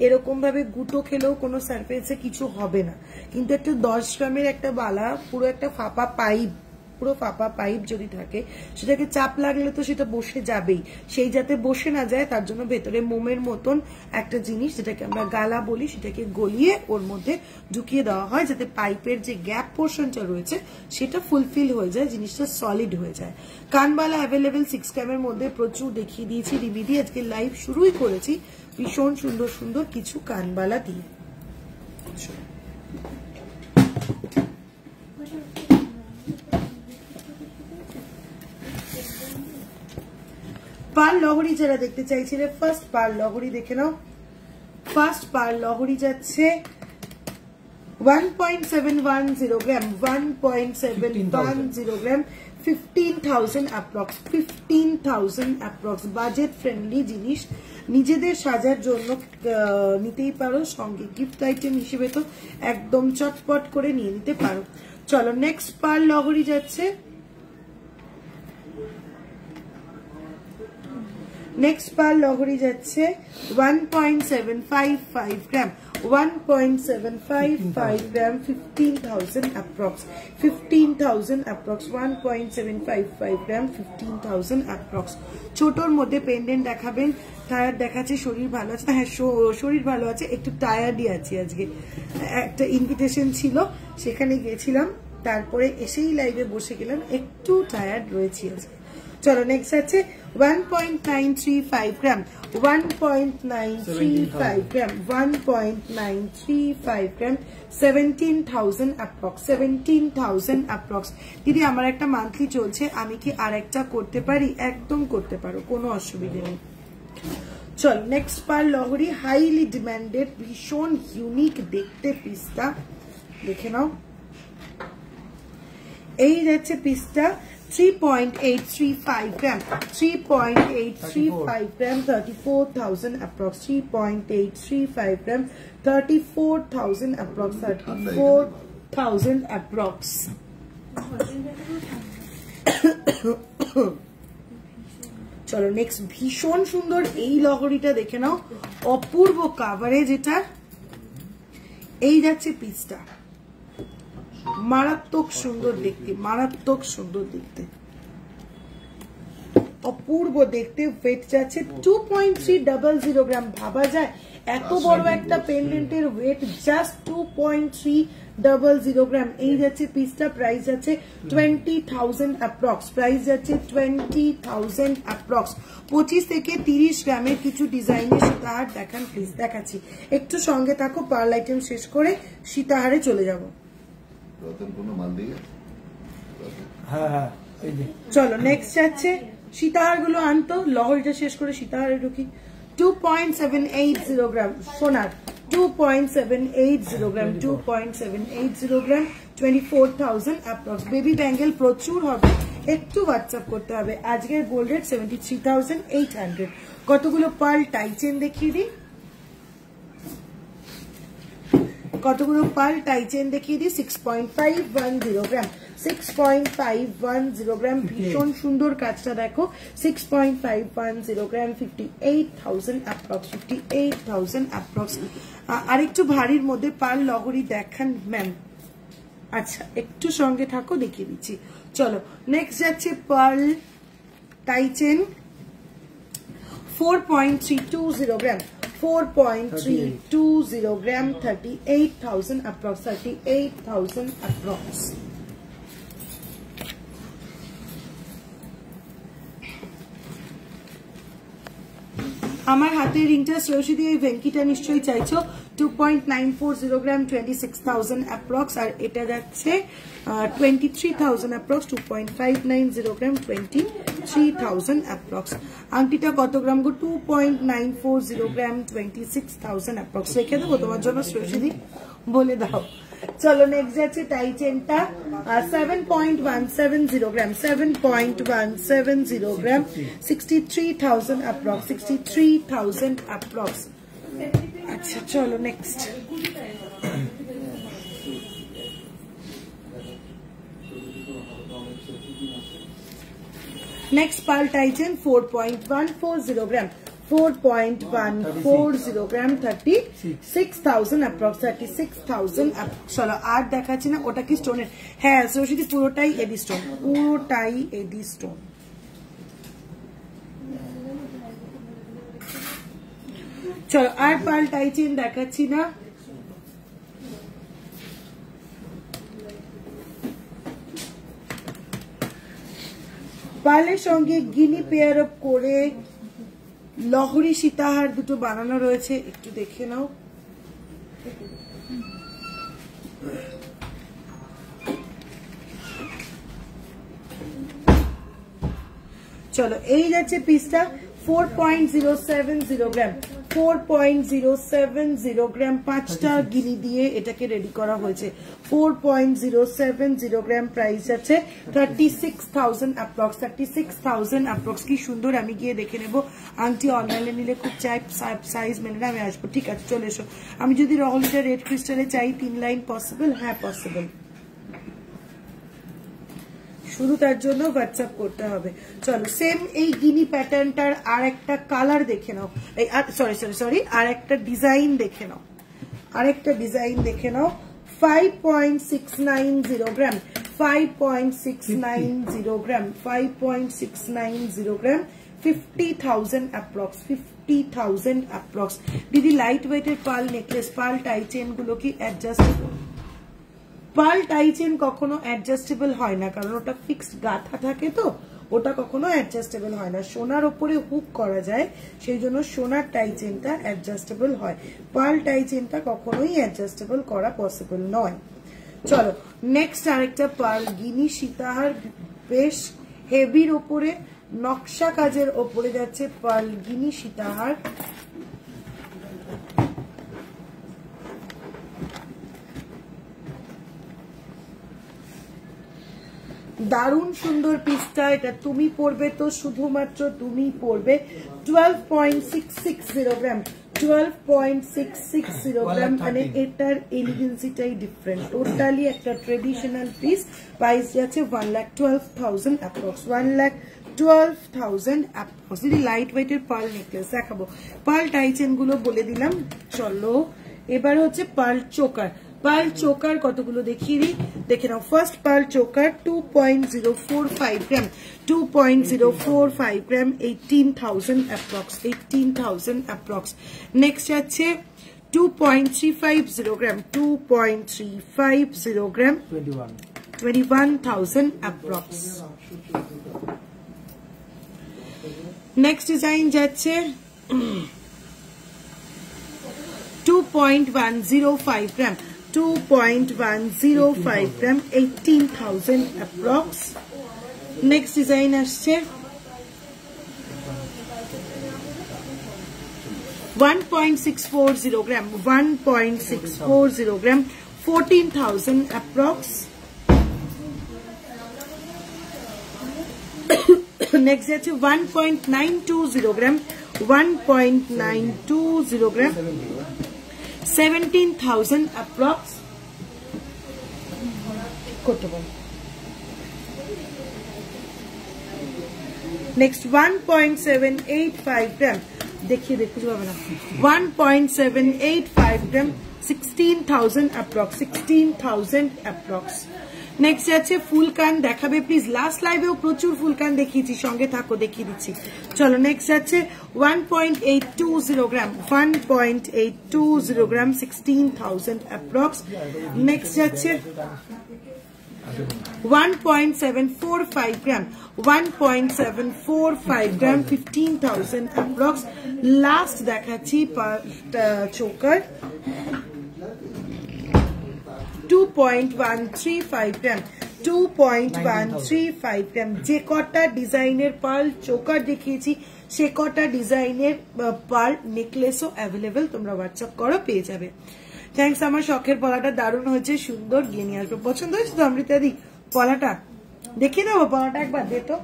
এরকম ভাবে গুটো খেলেও কোনো সারফেসে কিছু হবে না, কিন্তু একটা 10 গ্রামের একটা বালা পুরো একটা ফাঁপা পাইপ, পুরো ফাঁপা পাইপ যদি থাকে, সেটাকে চাপ লাগলে তো সেটা বসে যাবেই। সেই যাতে বসে না যায় তার জন্য ভেতরে মোমের মতন একটা জিনিস, যেটাকে আমরা গালা বলি, সেটাকে গলিয়ে ওর মধ্যে ঢুকিয়ে দেওয়া হয়, যাতে পাইপের যে গ্যাপ পোর্শনটা রয়েছে সেটা ফুলফিল হয়ে যায়, জিনিসটা সলিড হয়ে যায়। কানবালা অ্যাভেলেবেল 6 গ্রামের মধ্যে প্রচুর দেখিয়ে দিয়েছি ডিভিডি, আজকে লাইভ শুরুই করেছি ভীষণ সুন্দর সুন্দর কিছু কানবালা দিয়ে। পার্ল লহরি যারা দেখতে চাইছিলে, ফার্স্ট পার্ল লহরি দেখে নাও। ফার্স্ট পার্ল লহরি যাচ্ছে 1.710 গ্রাম, 1.710 গ্রাম, 15,000 approx, 15,000 approx. বাজেট ফ্রেন্ডলি জিনিস, নিজেদের সাজার জন্য নিতেই পারো, সঙ্গে গিফট আইটেম হিসেবে তো একদম চটপট করে নিয়ে নিতে পারো। চলো নেক্সট পার্ল লহরি যাচ্ছে, নেক্সট পার্ল লহরি যাচ্ছে 1.755 গ্রাম, 1.755 গ্রাম, 15,000 approx, 15,000 approx, 1.755 গ্রাম, 15,000 approx. ছোটর মধ্যে পেন্ডেন্ট দেখাবেন, টায়ার দেখাচ্ছে, শরীর ভালো আছে? হ্যাঁ শরীর ভালো আছে, একটু টায়ার্ডই আছি আজকে, একটা ইনভিটেশন ছিল সেখানে গেছিলাম, তারপরে এসেই লাইভে বসে গেলাম, একটু টায়ার্ড রয়েছি আজকে। চলো নেক্সট আছে 1.935 গ্রাম, 1.935 গ্রাম, 1.935 গ্রাম, 17,000 approx, 17,000 approx. দিদি আমার একটা মান্থলি চলছে, আমি কি আর একটা করতে পারি? একদম করতে পারো, কোনো অসুবিধা নেই। চল নেক্সট পার্ল লহরি, হাইলি ডিমান্ডেড, ভীষণ ইউনিক দেখতে পিসটা, দেখে নাও। এই যাচ্ছে পিসটা 3.835 গ্রাম, 3.835 গ্রাম, 34,000 approx, 3.835 গ্রাম, 34,000 approx, 34,000 approx. চলো নেক্সট ভীষণ সুন্দর এই লহরিটা দেখে নাও, অপূর্ব কাভারেজ এটা। এই যাচ্ছে পিসটা, মারাত্মক সুন্দর দেখতে, মারাত্মক সুন্দর দেখতে, অপূর্ব দেখতে। ওয়েট যাচ্ছে 2.300 গ্রাম, ভাবা যায় এত বড় একটা পেন্ডেন্টের ওয়েট জাস্ট 2.300 গ্রাম। এই যাচ্ছে পিসটা, প্রাইস যাচ্ছে 20,000 approx, প্রাইস যাচ্ছে 20,000 approx। 25 থেকে 30 গ্রামের কিছু ডিজাইনের সীতাহার দেখান প্লিজ। দেখাচ্ছি, একটু সঙ্গে থাকো, পার্ল আইটেম শেষ করে সীতাহারে চলে যাবো। চলো নেক্সট যাচ্ছে, সীতাহার গুলো আনতো, লহরিটা শেষ করে সীতাহারে ঢুকি। 2.780 গ্রাম সোনার, 2.780 গ্রাম, 2.780 গ্রাম, 24,000 approx. বেবি ব্যাঙ্গেল প্রচুর হবে, একটু হোয়াটসঅ্যাপ করতে হবে। আজকের গোল্ড রেট 73,800। কতগুলো পার্ল টাইচেন দেখিয়ে দিই, কতগুলো পার্ল টাইচেন দেখিয়ে দিই। 6.510 গ্রাম, 6.510 গ্রাম, ভীষণ সুন্দর কাজটা দেখো। 6.510 গ্রাম, 58,000 approx, 58,000 approx. আরেকটু ভারীর মধ্যে পার্ল লহরি দেখান ম্যাম। আচ্ছা একটু সঙ্গে থাকো, দেখিয়ে দিচ্ছি। চলো নেক্সট যাচ্ছে পার্ল টাই চেন 4.320 গ্রাম 4.320 গ্রাম 38,000 approx 38,000 approx আমার হাতের রিংটা শ্রেয়সী দিয়ে এই ভেঙ্কিটা নিশ্চয়ই চাইছো 2.940 গ্রাম 26,000 approx আর এটা যাচ্ছে 23,000 approx 2.590 গ্রাম 23,000 approx আংটিটা কত গ্রাম গো 2.940 গ্রাম 26,000 approx রেখে দেবো তোমার জন্য শ্রেয়সী দি বলে দাও চলো নেক্সট যাচ্ছে টাই চেনটা 7.170 গ্রাম 7.170 গ্রাম 63,000 approx 63,000 approx আচ্ছা চলো next next pearl tie chain 4.140 গ্রাম 4.140 গ্রাম 36,000 approx 36,000 চলো আর দেখাচ্ছি না ওটা কি স্টোনের হ্যাঁ সরস্বতী পুরোটাই এডি স্টোন পুরোটাই এডি স্টোন চলো আর পার্ল টাই চেন দেখাচ্ছি না পার্লের সঙ্গে গিনি পেয়ার আপ করে লহরি সীতাহার দুটো বানানো রয়েছে একটু দেখে নাও চলো এই যাচ্ছে পিসটা 4.070 গ্রাম 4.070 গ্রাম 5টা গিনি দিয়ে এটাকে রেডি করা হয়েছে 4.070 গ্রাম প্রাইস আছে 36,000 approx 36,000 approx কি সুন্দর আমি গিয়ে দেখে নেব আংটি অনলাইনে নিলে খুব চাই সাইজ মেনে আমি আসবো ঠিক আছে চলে এসো আমি যদি রহলিটা রেড ক্রিস্টালে চাই 3 লাইন পসিবল হ্যাঁ পসিবল শুধু তার জন্য হোয়াটসঅ্যাপ করতে হবে চলো সেম এই গিনি প্যাটার্নটার আর একটা কালার দেখে নাও এই সরি আর একটা ডিজাইন দেখে নাও আরেকটা ডিজাইন দেখে নাও 5.690 গ্রাম 5.690 গ্রাম 5.690 গ্রাম 50,000 approx 50,000 approx দিদি লাইট ওয়েটের pearl necklace pearl tie chain গুলো কি অ্যাডজাস্টেবল পার্ল টাই চেন কখনো অ্যাডজাস্টেবল হয় না কারণ ওটা ফিক্সড গাঁথা থাকে তো ওটা কখনো অ্যাডজাস্টেবল হয় না সোনার উপরে হুক করা যায় সেই জন্য সোনার টাই চেনটা অ্যাডজাস্টেবল হয় পার্ল টাই চেনটা কখনোই অ্যাডজাস্টেবল করা পসিবল নয় চলো নেক্সট আরেকটা পার্ল গিনি সীতাহার বেশ হেভির উপরে নকশা কাজের ওপরে যাচ্ছে পার্ল গিনি সীতাহার দারুণ সুন্দর পিসটা এটা তুমি পরবে তো শুধুমাত্র তুমি পরবে 12.660 গ্রাম 12.660 গ্রাম মানে এটার এলিগেন্সিটাই ডিফারেন্ট টোটালি একটা ট্রেডিশনাল পিস প্রাইস যাচ্ছে 1,12,000 approx 1,12,000 approx যদি লাইট ওয়েটের পার্ল নেকলেস দেখাবো পার্ল টাই চেন গুলো বলে দিলাম চলো এবার হচ্ছে পার্ল চোকার পার্ল চোকার কতগুলো দেখিয়ে দিই দেখে নাও ফার্স্ট পার্ল চোকার 2.045 গ্রাম 2.045 গ্রাম 18,000 approx 18,000 approx নেক্সট আছে 2.350 গ্রাম 2.350 গ্রাম 21,000 approx নেক্সট ডিজাইন যাচ্ছে 2.105 গ্রাম 2.105 গ্রাম 18,000 approx নেক্সট ডিজাইন আসছে 1.640 গ্রাম 1.640 গ্রাম 14,000 approx নেক্সট আছে 1.920 গ্রাম 1.920 গ্রাম 17,000 approx next 1.785 gram देखिए ना 1.785 gram 16,000 approx 16,000 approx নেক্সট যাচ্ছে ফুল কান দেখাবে প্লিজ, লাস্ট লাইভেও প্রচুর ফুল কান দেখিয়েছি, সঙ্গে থাকো দেখিয়ে দিচ্ছি। চলো নেক্সট যাচ্ছে 1.820 গ্রাম, 1.820 গ্রাম, 16,000 অ্যাপ্রক্স। নেক্সট যাচ্ছে 1.745 গ্রাম, 1.745 গ্রাম, 15,000 অ্যাপ্রক্স। লাস্ট দেখাচ্ছি চোকার 2.135 গ্রাম, 2.135 গ্রাম। যে কটা ডিজাইনের পার্ল চোকার দেখিয়েছি সে কটা ডিজাইনের পার্ল নেকলেসও অ্যাভেলেবেল, তোমরা হোয়াটসঅ্যাপ করো পেয়ে যাবে। থ্যাংকস, আমার শখের পলাটা দারুণ হয়েছে, সুন্দর, গিয়ে নিয়ে আসবো। পছন্দ হয়েছে তো অমৃতাদি পলাটা? দেখিয়ে দেবো পলাটা, একবার দে তো।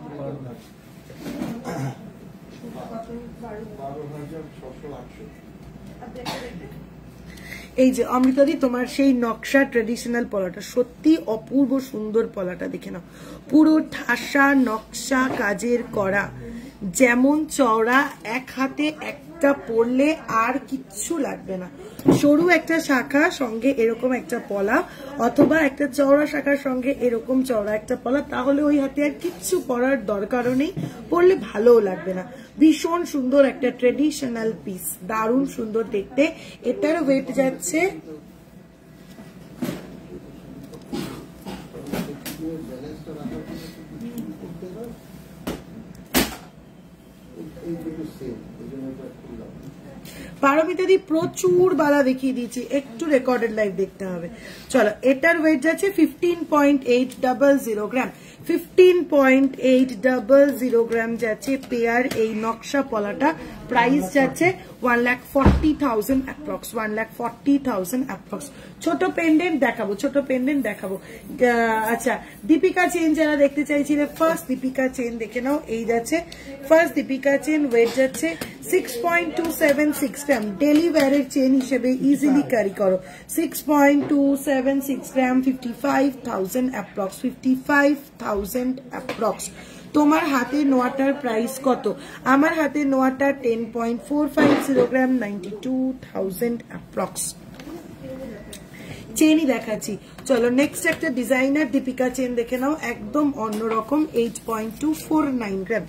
এই যে অমৃতাদি তোমার সেই নকশা ট্রেডিশনাল পলাটা, সত্যি অপূর্ব সুন্দর পলাটা, দেখে নাও। পুরো ঠাসা নকশা কাজের করা, যেমন চওড়া, এক হাতে একটা পরলে আর কিচ্ছু লাগবে না। সরু একটা শাখা সঙ্গে এরকম একটা পলা, অথবা একটা চওড়া শাখার সঙ্গে এরকম চওড়া একটা পলা, তাহলে ওই হাতে আর কিচ্ছু পরার দরকারও নেই, পরলে ভালোও লাগবে না। ভীষণ সুন্দর একটা ট্রেডিশনাল পিস, দারুণ সুন্দর দেখতে। এটার ওয়েট যাচ্ছে পারমিতাদি প্রচুর বালা দেখিয়ে দিয়েছি, একটু রেকর্ডেড লাইভ দেখতে হবে। চলো এটার ওয়েট যাচ্ছে 15.800 গ্রাম, 15.800 গ্রাম যাচ্ছে পেয়ার এই নকশা পলাটা। প্রাইস যাচ্ছে 1,40,000 অ্যাপ্রক্স, 1,40,000 অ্যাপ্রক্স। ছোট পেন্ডেন্ট দেখাবো, ছোট পেন্ডেন্ট দেখাবো। আচ্ছা, দীপিকা চেন যারা দেখতে চাইছিলে, ফার্স্ট দীপিকা চেন দেখে নাও। এই যাচ্ছে ফার্স্ট দীপিকা চেন, ওয়েট যাচ্ছে 6.276 গ্রাম। ডেলি ওয়্যারের চেন হিসেবে ইজিলি ক্যারি করো। 6.276 গ্রাম, 55,000 অ্যাপ্রক্স, 55,000 অ্যাপ্রক্স। তোমার হাতে নোয়াটার প্রাইস কত? আমার হাতে নোয়াটা 10.450 গ্রাম, 92,000 অ্যাপ্রক্স। চেনই দেখাচ্ছি। চলো নেক্সট একটা ডিজাইনার দীপিকা চেন দেখে নাও, একদম অন্যরকম। 8.249 গ্রাম,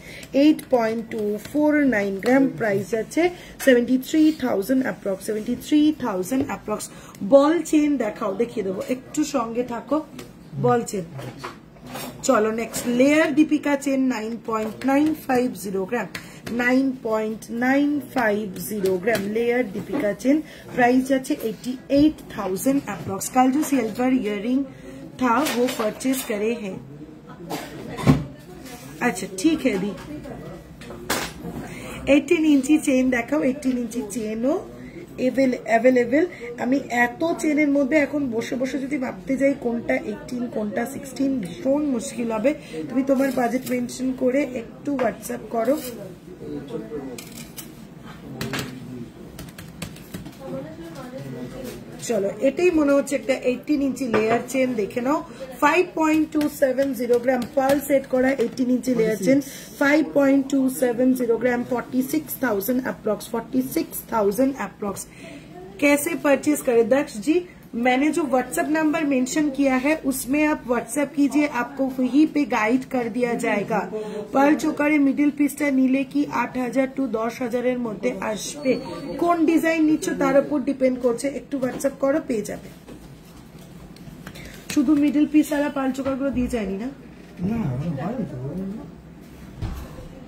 8.249 গ্রাম। প্রাইস আছে 73,000 অ্যাপ্রক্স, 73,000 অ্যাপ্রক্স। বল চেন দেখাও, দেখিয়ে দেবো, একটু সঙ্গে থাকো। বল চেন। চলো নেক্সট লেয়ার দীপিকা চেন 9.950 গ্রাম, 9.950 ग्राम लेयर दीपिका चेन। प्राइस আছে 88,000 अप्रॉक्स। कल जो सिल्वर इयररिंग था वो परचेज करे हैं। अच्छा ठीक है दी। 18 इंची चेन দেখাও, 18 इंची চেনও অ্যাভেলেবেল। আমি এত চেনের মধ্যে এখন বসে বসে যদি ভাবতে যাই কোনটা 18 কোনটা 16 ভীষণ মুশকিল হবে। তুমি তোমার বাজেট মেনশন করে একটু হোয়াটসঅ্যাপ করো। চলো এটাই মনে হচ্ছে একটা 18 ইঞ্চি লেয়ার চেন, দেখে নাও। 5.270 গ্রাম পার্ল সেট করা 18 इंची लेयर चेन, 5.270 ग्राम, 46,000 अप्रॉक्स, 46,000 अप्रॉक्स। कैसे परचेज करें दक्ष जी? मैंने जो व्हाट्सएप नंबर मेंशन किया है उसमें आप व्हाट्सएप कीजिए, आपको वहीं पे गाइड कर दिया जाएगा। पार्ल चोकारे मिडिल पिसटा नीले की 8,000 to 10,000 মধ্যে আসবে। কোন ডিজাইন নিচ্ছ তার উপর ডিপেন্ড করছে, একটু হোয়াটসঅ্যাপ করো পেয়ে যাবে। শুধু মিডল পিস আর পার্ল চোকার গুলো দিয়ে যায়নি না?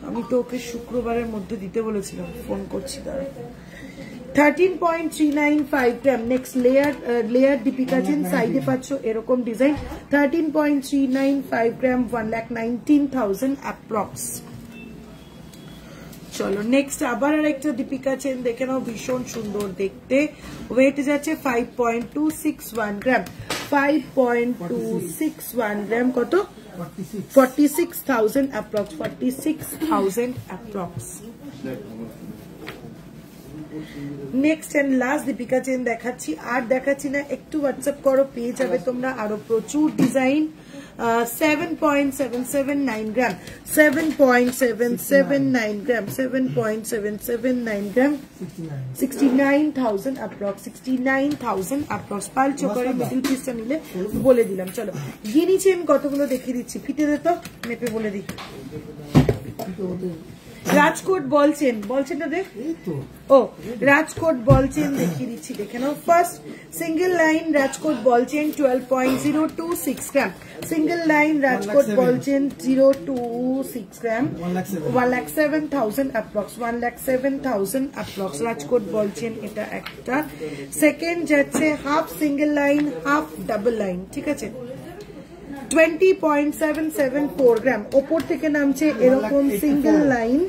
আমি তো ওকে শুক্রবারের মধ্যে দিতে বলেছিলাম, ফোন করছি তারা। 13.395 গ্রাম নেক্সট লেয়ার দীপিকা চেন, সাইডে পাচ্ছ এরকম ডিজাইন। 13.395 গ্রাম, 1,19,000 অ্যাপ্রক্স। চলো নেক্সট আবার আরেকটা দীপিকা চেন দেখে নাও, ভীষণ সুন্দর দেখতে। ওয়েট যাচ্ছে 5.261 গ্রাম, 5.261 গ্রাম। কত? 46,000 approx, 46,000 approx. Next and last Deepika chain দেখাচ্ছি, আর দেখাচ্ছি না, একটু হোয়াটসঅ্যাপ করো পেয়ে যাবে তোমরা আরো প্রচুর ডিজাইন। 7.779 গ্রাম, 7.779 গ্রাম, 7.779 গ্রাম, 69,000 অ্যাপ্রক্স, 69,000 অ্যাপ্রক্স। পাল চোকারের মিডল পিসটা নিলে বলে দিলাম। চলো গিনি চেন কতগুলো দেখিয়ে দিচ্ছি, ফিতে দে তো, মেপে বলে দিই। রাজকোট বল চেনটা দেখ। ও রাজকোট বল চেন দেখিয়ে দিচ্ছি, দেখে নাও। First single line Rajkot ball chain 12.026 gram, single line Rajkot ball chain 026 gram, 1,07,000 approx, 1,07,000 approx Rajkot ball chain, এটা একটা। সেকেন্ড যাচ্ছে half single line half double line, ঠিক আছে, 20.774 গ্রাম। ওপর থেকে নামছে এরকম সিঙ্গেল লাইন,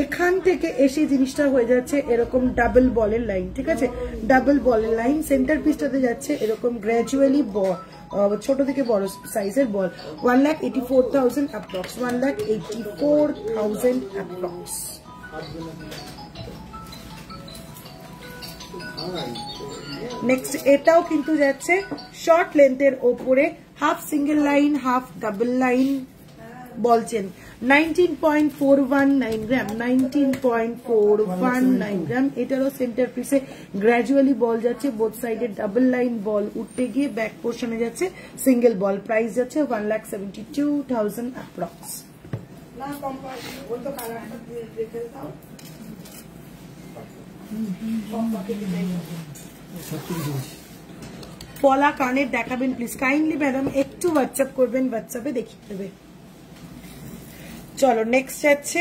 এখান থেকে এসে জিনিসটা হয়ে যাচ্ছে এরকম ডাবল বলের লাইন, ঠিক আছে, ডাবল বলের লাইন। সেন্টার পিসটাতে যাচ্ছে এরকম গ্র্যাজুয়ালি ছোট থেকে বড় সাইজের বল। 1,84,000 অ্যাপ্রক্স, 1,84,000 অ্যাপ্রক্স। নেক্সট এটাও কিন্তু যাচ্ছে শর্ট লেন্থের ওপরে, half single line half double line বল চেন, 19.419 গ্রাম, 19.419 গ্রাম। এটারও সেন্টার পিসে গ্র্যাজুয়ালি বল যাচ্ছে, বোথ সাইডে ডাবল লাইন বল উঠতে গিয়ে ব্যাক পোর্শনে যাচ্ছে সিঙ্গেল বল। প্রাইস যাচ্ছে 1,72,000 অ্যাপ্রক্স। পলা কানের দেখাবেন প্লিজ, কাইন্ডলি ম্যাডাম একটু হোয়াটসঅ্যাপ করবেন, হোয়াটসঅ্যাপে দেখিয়ে দেবে। চলো নেক্সট যাচ্ছে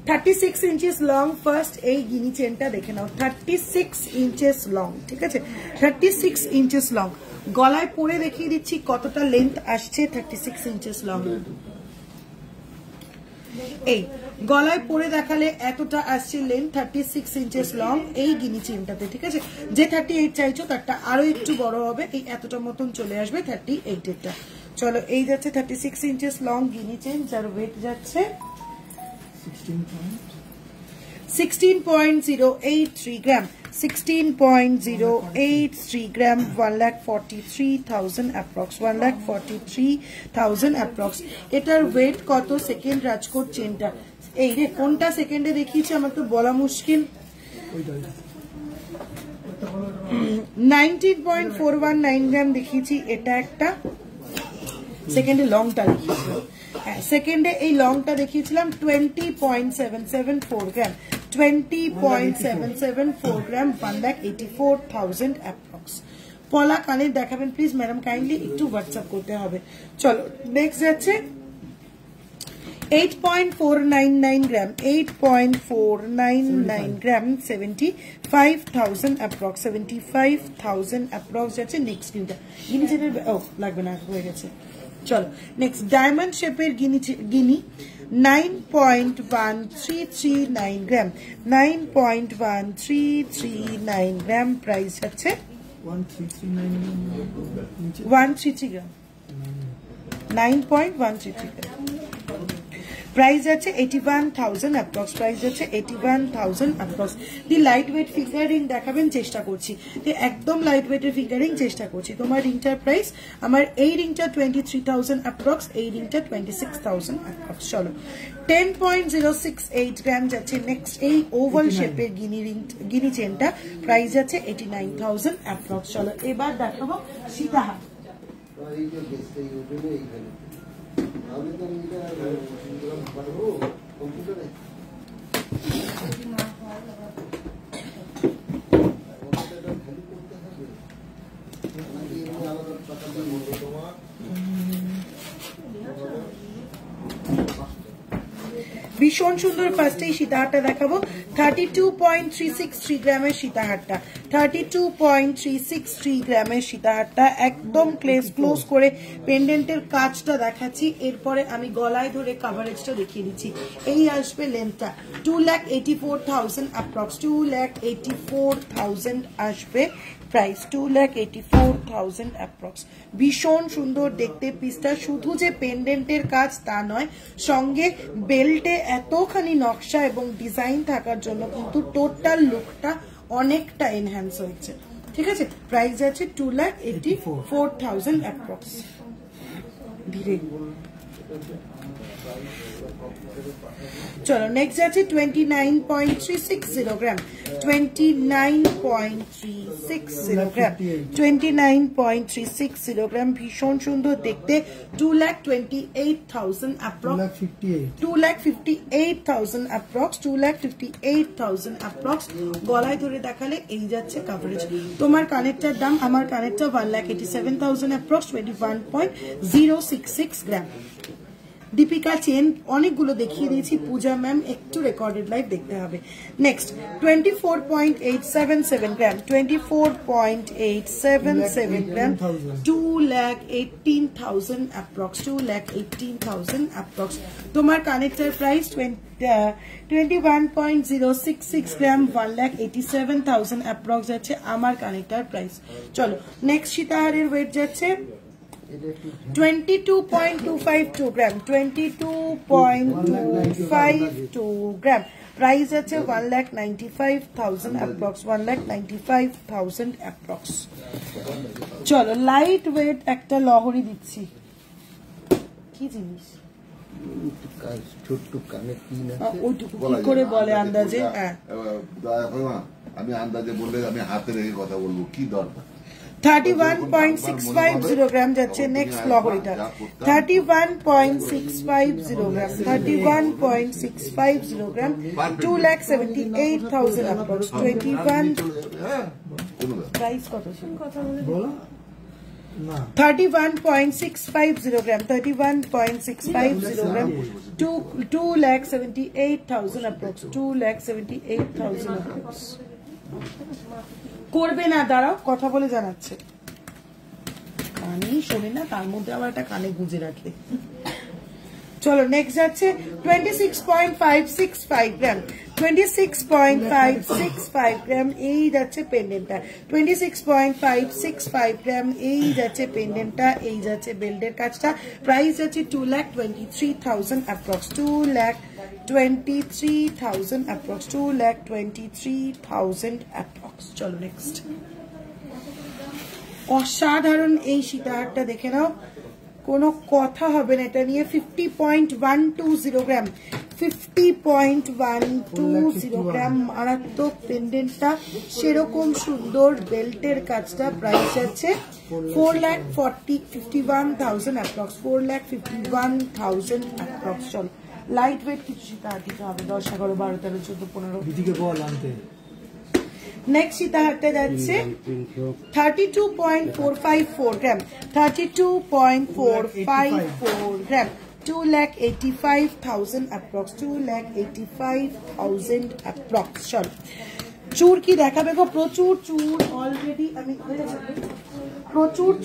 36 ইঞ্চেস লং। ফার্স্ট এই গিনি চেনটা দেখে নাও, 36 ইঞ্চেস লং, ঠিক আছে, 36 ইঞ্চেস লং। গলায় পরে দেখিয়ে দিচ্ছি কতটা লেন্থ আসছে 36 ইঞ্চেস লং। এই গলায় পরে দেখালে এতটা আসছে লেন্থ 36 ইঞ্চেস লং এই গিনি চেনটাতে, ঠিক আছে। যে 38 চাইছো তারটা আরো একটু বড় হবে, এই এতটা মতন চলে আসবে 38 এরটা। চলো এই যাচ্ছে 36 ইঞ্চেস লং গিনি চেন, যার ওয়েট যাচ্ছে 16.083 গ্রাম, 16.083 গ্রাম, 1,43,000 অ্যাপ্রক্স, 1,43,000 অ্যাপ্রক্স। এটার ওয়েট কত? সেকেন্ড রাজকোট চেনটা এই রে, কোনটা সেকেন্ডে দেখিয়েছি আমার তো বলা মুশকিল। 19.419 গ্রাম দেখিয়েছি, এটা একটা। সেকেন্ডে লংটা দেখিয়েছিলাম, সেকেন্ডে এই লংটা দেখিয়েছিলাম 20.774 গ্রাম, 20.774 গ্রাম, 1,84,000 অ্যাপ্রক্স। পলা কানের দেখাবেন প্লিজ ম্যাডাম, কাইন্ডলি একটু হোয়াটসঅ্যাপ করতে হবে। চলো নেক্সট যাচ্ছে 8.499 গ্রাম, 8.499 গ্রাম, 75,000 অ্যাপ্রক্স, 75,000 অ্যাপ্রক্স যাচ্ছে। নেক্সট গিনিটা গিনি চেনের, ও লাগবে না, হয়ে গেছে। চলো নেক্সট ডায়মন্ড শেপের গিনি 9.1339 গ্রাম, 9.1339 গ্রাম। প্রাইস যাচ্ছে 133 গ্রাম, 9.133 গ্রাম। প্রাইস যাচ্ছে 81,000 অ্যাপ্রক্স, প্রাইস যাচ্ছে 81,000 অ্যাপ্রক্স। দি লাইট ওয়েট ফিঙ্গার রিং দেখাবেন চেষ্টা করছি, একদম লাইট ওয়েটের ফিঙ্গার রিং চেষ্টা করছি। তোমার রিংটার প্রাইস, আমার এই রিংটা 23,000 অ্যাপ্রক্স, এই রিংটা 26,000 অ্যাপ্রক্স। চলো 10.068 গ্রাম যাচ্ছে নেক্সট এই ওভাল শেপের গিনি চেনটা, প্রাইস যাচ্ছে 89,000 অ্যাপ্রক্স। চলো এবার দেখাবো সীতাহার। ভীষণ সুন্দর। ফার্স্ট এই সীতাহারটা দেখাবো, 32.363 গ্রামের সীতাহারটা, 32.363 গ্রামের সীতাহারটা একদম ক্লোজ করে পেন্ডেন্টের কাজটা দেখাচ্ছি, এরপরে আমি গলায় ধরে কাভারেজটা দেখিয়ে দিচ্ছি। এই আসবে লেন্থটা 2,84,000 অ্যাপ্রক্স, 2,84,000 আসবে প্রাইস, 2,84,000 অ্যাপ্রক্স। ভীষণ সুন্দর দেখতে পিসটা, শুধু যে পেন্ডেন্টের কাজ তা নয়, সঙ্গে বেল্টে এতখানি নকশা এবং ডিজাইন থাকার জন্য কিন্তু টোটাল লুকটা অনেকটা এনহ্যান্স হয়েছে, ঠিক আছে। প্রাইস আছে 2,84,000 অ্যাপ্রক্স। ধীরে। চলো নেক্সট আছে 29.360 গ্রাম, 29.360 গ্রাম, 29.360 গ্রাম, ভীষণ সুন্দর দেখতে। 2,28,000 অ্যাপ্রক্স, 2,58,000 অ্যাপ্রক্স, 2,58,000 অ্যাপ্রক্স। গলায় ধরে দেখালে এই যাচ্ছে কাভারেজ। তোমার কানেক্টার দাম, আমার কানেক্টার 1,87,000 অ্যাপ্রক্স, 21.066 গ্রাম। দীপিকা চেন অনেকগুলো দেখিয়ে দিয়েছি, পূজা ম্যাম একটু রেকর্ডেড লাইভ দেখতে হবে। নেক্সট 24.877 গ্রাম, 24.877 গ্রাম, 2,18,000 অ্যাপ্রক্স, 2,18,000 অ্যাপ্রক্স। তোমার কানেক্টার প্রাইস 21.066 গ্রাম, 1,87,000 অ্যাপ্রক্স যাচ্ছে আমার কানেক্টার প্রাইস। চলো নেক্সট সীতাহারের ওয়েট যাচ্ছে 22.252 গ্রাম, 22.252 গ্রাম, প্রাইস আছে 1,95,000 অ্যাপ্রক্স, 1,95,000 অ্যাপ্রক্স। চলো লাইট ওয়েট একটা লহরি দিচ্ছি, কি জিনিস ছোট্ট কানে ওইটুকু কি করে বলে আন্দাজে? হ্যাঁ আমি আন্দাজে বললে আমি হাতে রেখে কথা বলবো, কি দরকার। 31.650 গ্রাম যাচ্ছে নেক্সট লহরিটা, 31.650 গ্রাম, 31.650 গ্রাম, 2,78,000 অ্যাপ্রক্স, 21 প্রাইস কত ছিল কথা বলে? 31.650 গ্রাম, 31.650 গ্রাম, 2,78,000 অ্যাপ্রক্স, 2,78,000 অ্যাপ্রক্স। করবে না, দাঁড়াও কথা বলে জানাচ্ছে, কানেই শোনে না, তার মধ্যে আবার একটা কানে গুঁজে রাখে। চলো নেক্সট যাচ্ছে 26.565 গ্রাম, 26.565 গ্রাম, এই যাচ্ছে পেন্ডেন্টটা, 26.565 গ্রাম, এই যাচ্ছে পেন্ডেন্টটা, এই যাচ্ছে বেল্টের কাজটা। প্রাইস যাচ্ছে 2,23,000 অ্যাপ্রক্স, 2,23,000 অ্যাপ্রক্স, 2,23,000 অ্যাপ্রক্স। চলো নেক্সট অসাধারণ এই সীতাহারটা দেখে নাও, কোনো কথা হবে না এটা নিয়ে। 50.120 গ্রাম, 50.120 গ্রাম, মারাত্মক পেন্ডেন্টটা, সেরকম সুন্দর বেল্টের কাজটা। প্রাইস আছে 4,51,000 অ্যাপ্রক্স, 4,51,000 অ্যাপ্রক্স। চলো লাইট ওয়েট কিছু সীতাহার দিতে হবে, 10, 11, 12, 13, 14, 15। নেক্সট সীতাহারটা যাচ্ছে 32.454 গ্রাম, 32.454 গ্রাম, 2,85,000 অ্যাপ্রক্স, 2,85,000 অ্যাপ্রক্স। চলো চুর কি দেখাবে গো? প্রচুর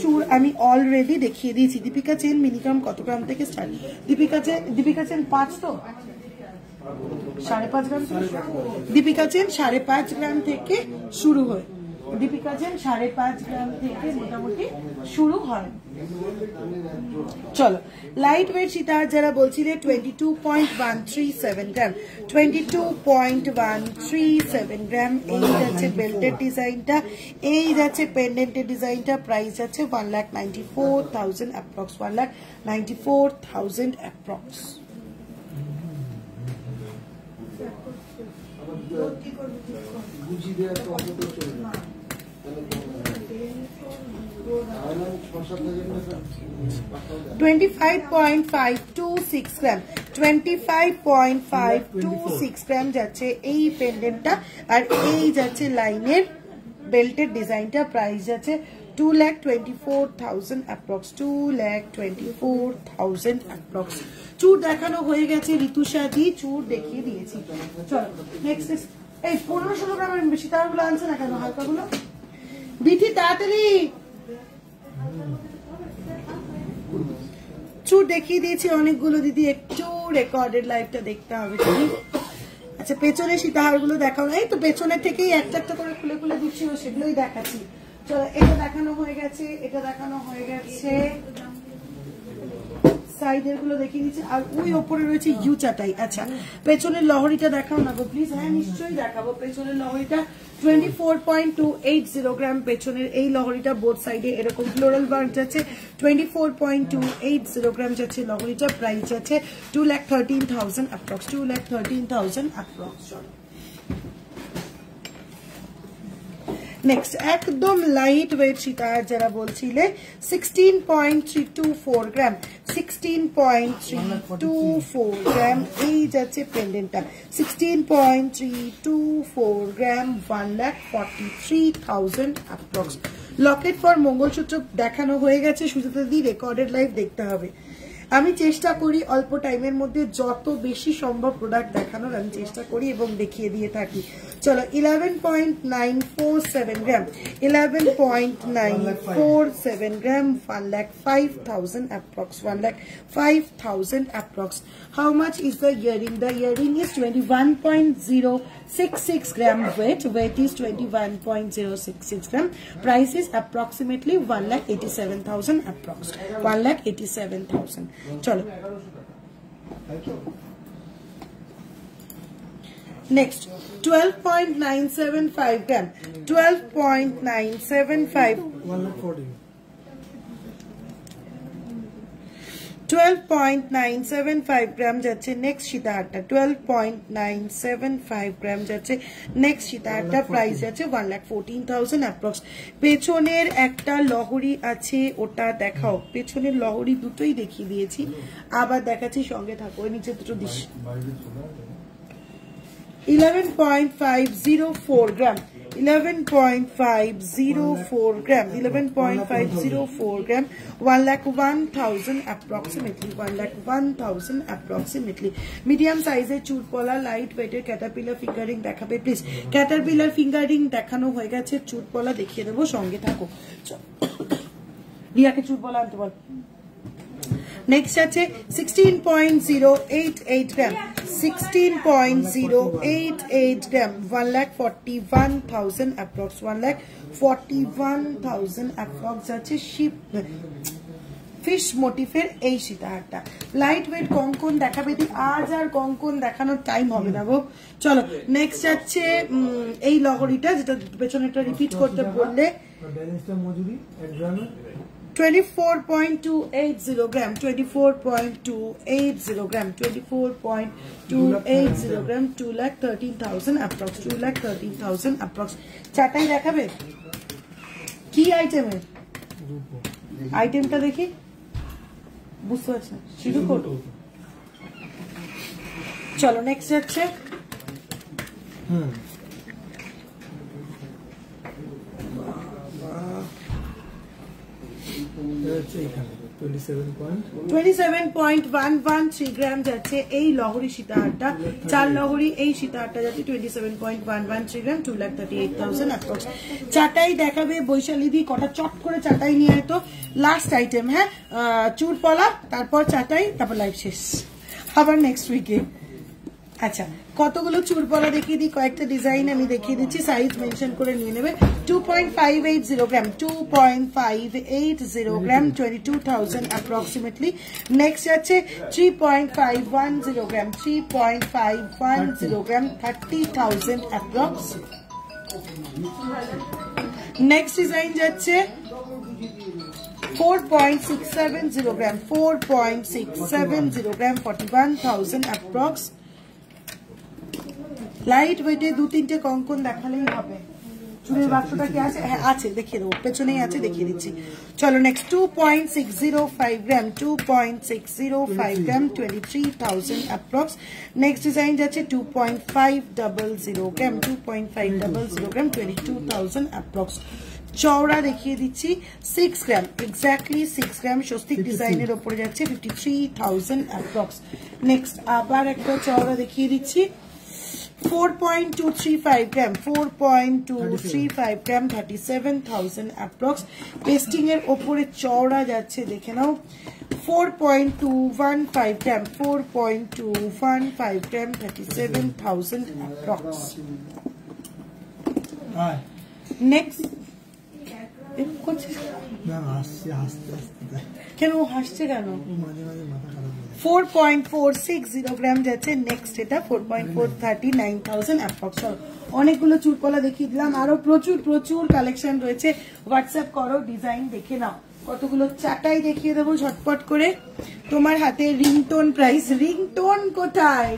চুর আমি অলরেডি দেখিয়ে দিয়েছি। দীপিকা চেন মিনিমাম কত গ্রাম থেকে স্টার্ট? দীপিকা চেন 5, তো 5.5 গ্রাম, দীপিকা চেন 5.5 গ্রাম থেকে শুরু হয়, দীপিকা চেন 5.5 গ্রাম থেকে মোটামুটি শুরু হয়। চলো লাইট ওয়েট সীতাহার যারা বলছিলে 22.137 গ্রাম, 22.137 গ্রাম, এই যাচ্ছে বেল্টের ডিজাইনটা, এই যাচ্ছে পেন্ডেন্টের ডিজাইনটা। প্রাইস যাচ্ছে 1,94,000 অ্যাপ্রক্স, 1,94,000 অ্যাপ্রক্স। 25.526 গ্রাম, 25.526 গ্রাম যাচ্ছে এই পেন্ডেন্টটা, আর এই যাচ্ছে লাইনের বেল্টের ডিজাইনটা। প্রাইস যাচ্ছে 2,24,000 অ্যাপ্রক্স, 2,24,000 অ্যাপ্রক্স। চুর দেখানো হয়ে গেছে, ঋতুষা দি চুর দেখিয়ে দিয়েছি। চলো নেক্সট, এই 15-16 গ্রামের বেশি তারগুলো আনছে না কেন? হালকাগুলো বিথি তাড়াতাড়ি চুর দেখিয়ে দিয়েছি অনেকগুলো। দিদি একটু রেকর্ডেড লাইভটা দেখতে হবে তুমি। আচ্ছা পেছনে সীতাহার গুলো দেখাও, এই তো পেছনের থেকেই একটা একটা করে খুলে খুলে দিচ্ছিল, সেগুলোই দেখাচ্ছি। চলো এটা দেখানো হয়ে গেছে, এটা দেখানো হয়ে গেছে, সাইডের গুলো দেখিয়ে দিচ্ছি, আর ওই ওপরে রয়েছে ইউ চাটাই। আচ্ছা পেছনের লহরিটা দেখাও না গো প্লিজ। হ্যাঁ নিশ্চয়ই দেখাবো, পেছনের লহরিটা 24.280 গ্রাম পেছনের এই লহরিটা বোথ সাইডে এরকম ফ্লোরাল ওয়ার্ক যাচ্ছে 24.280 গ্রাম যাচ্ছে লহরিটা প্রাইস যাচ্ছে 2,13,000 অ্যাপ্রক্স 2,13,000 অ্যাপ্রক্স নেক্সট একদম লাইট ওয়েট সীতাহার যারা বলছিলে 16.324 গ্রাম 16.324 গ্রাম এই যাচ্ছে পেন্ডেন্টটা 16.324 গ্রাম 1,43,000 অ্যাপ্রক্স লকেট ফর মঙ্গলসূত্র দেখানো হয়ে গেছে সুজাতা দি রেকর্ডেড লাইভ দেখতে হবে আমি চেষ্টা করি অল্প টাইমের মধ্যে যত বেশি সম্ভব প্রোডাক্ট দেখানোর আমি চেষ্টা করি এবং দেখিয়ে দিয়ে থাকি চলো 11.947 গ্রাম 11.947 গ্রাম 1,05,000 approx 1,05,000 approx how much is the earring is 21.066 gram weight is 21.066 gram price is approximately 1,87,000 approx 1,87,000 चलो next 12.975 gram 12.975 12.975 গ্রাম যাচ্ছে নেক্সট সীতাহারটা 12.975 গ্রাম যাচ্ছে নেক্সট সীতাহারটা প্রাইস যাচ্ছে 1,14,000 অ্যাপ্রক্স পেছনের একটা লহরি আছে ওটা দেখাও পেছনের লহরি দুটোই দেখিয়ে দিয়েছি আবার দেখাচ্ছি সঙ্গে থাকো নিচে দুটো this 11.504 gram 11.504 gram 11.504 gram 1,01,000 approximately 1,01,000 approximately medium size এর চুটপলা লাইট ওয়েটের ক্যাটারপিলার ফিঙ্গারিং দেখাবে প্লিজ ক্যাটারপিলার ফিঙ্গারিং দেখানো হয়ে গেছে চুটপলা দেখিয়ে দেবো সঙ্গে থাকো রিয়াকে চুটপলা আনতে বল নেক্সট আছে 16.088 গ্রাম 16.088 গ্রাম 1,41,000 approx 1,41,000 approx আছে শিপ ফিশ মোটিফের এই সীতাহারটা লাইট ওয়েট কঙ্কন দেখাবে আজ আর কঙ্কন দেখানোর টাইম হবে না গো চলো নেক্সট যাচ্ছে এই লহরিটা যেটা পেছনেটা রিপিট করতে বললে ব্যালেন্সটা মজুরি 1 গ্রামে 24.280 gram 24.280 gram 24.280 gram 2,13,000 approx 2,13,000 approx চাটাই দেখাবে কি আইটেমের আইটেমটা দেখি বুঝতে পারছি না শুরু করো চলো নেক্সট যাচ্ছে27.113 গ্রাম যাচ্ছে এই লহরি সীতাহারটা চার লহরি এই সীতাহারটা যাচ্ছে 27.113 গ্রাম 2,38,000 অ্যাপ্রক্স চাটাই দেখাবে বৈশালীদি কটা চট করে চাটাই নিয়ে তো লাস্ট আইটেম হ্যাঁ চুরপলা তারপর চাটাই তারপর লাইভ শেষ আবার নেক্সট উইকে আচ্ছা কতগুলো চুরপলা দেখিয়ে দিই কয়েকটা ডিজাইন আমি দেখিয়ে দিচ্ছি সাইজ মেনশন করে নিয়ে নেবে 2.580 গ্রাম 2.580 গ্রাম 22,000 অ্যাপ্রক্সিমেটলি নেক্সট আছে 3.510 গ্রাম 3.510 গ্রাম 30,000 অ্যাপ্রক্স নেক্সট ডিজাইন যাচ্ছে 4.670 গ্রাম 4.670 গ্রাম 41,000 অ্যাপ্রক্স লাইট ওয়েটে দু তিনটে কঙ্কন দেখালেই হবে চুলের বাক্সটা কি আছে হ্যাঁ আছে দেখিয়ে দেবো পেছনেই আছে দেখিয়ে দিচ্ছি চলো নেক্সট 2.605 গ্রাম 2.605 গ্রাম 23,000 অ্যাপ্রক্স নেক্সট ডিজাইন যাচ্ছে 2.500 গ্রাম 2.500 গ্রাম 22,000 অ্যাপ্রক্স চওড়া দেখিয়ে দিচ্ছি 6 গ্রাম এক্স্যাক্টলি 6 গ্রাম স্বস্তিক ডিজাইনের ওপরে যাচ্ছে 53,000 অ্যাপ্রক্স নেক্সট আবার একটা চওড়া দেখিয়ে দিচ্ছি 4.235 গ্রাম 4.235 গ্রাম 37,000 অ্যাপ্রক্স পেস্টিং এর ওপরে চওড়া যাচ্ছে দেখে নাও 4.215 গ্রাম 4.215 গ্রাম 37,000 অ্যাপ্রক্স নেক্সট কেন হাসছে কেন মাঝে মাঝে মাথা খারাপ 4.460 গ্রাম যাচ্ছে। নেক্সট এটা 4.439,000 অ্যাপ্রক্স। অনেকগুলো চুরপলা দেখিয়ে দিলাম, আরো প্রচুর প্রচুর কালেকশন রয়েছে। হোয়াটসঅ্যাপ করো, ডিজাইন দেখে নাও। কতগুলো চাটাই দেখিয়ে দেবো ঝটপট করে। তোমার হাতে রিংটোন প্রাইস, রিংটোন কোথায়?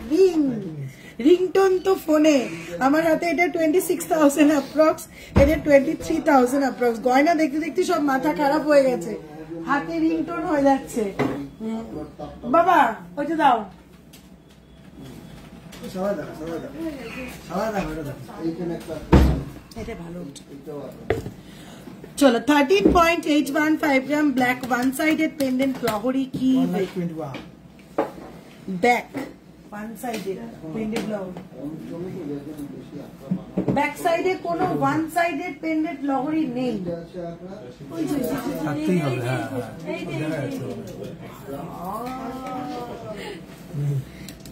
রিংটোন তো ফোনে। আমার হাতে এটা 26,000 অ্যাপ্রক্স, এটা 23,000 অ্যাপ্রক্স। গয়না দেখতে দেখতে সব মাথা খারাপ হয়ে গেছে, হাতে রিংটোন হয়ে যাচ্ছে। বাবা ওইটা দাও। এটা ভালো। চলো 13.815 gram black one sided pendant লহরি কি ব্যাক ওয়ান সাইডেড পেন্ডেন্ট লহরি, ব্যাক সাইডে কোনো ওয়ান সাইডেড পেন্ডেন্ট লহরি নেই।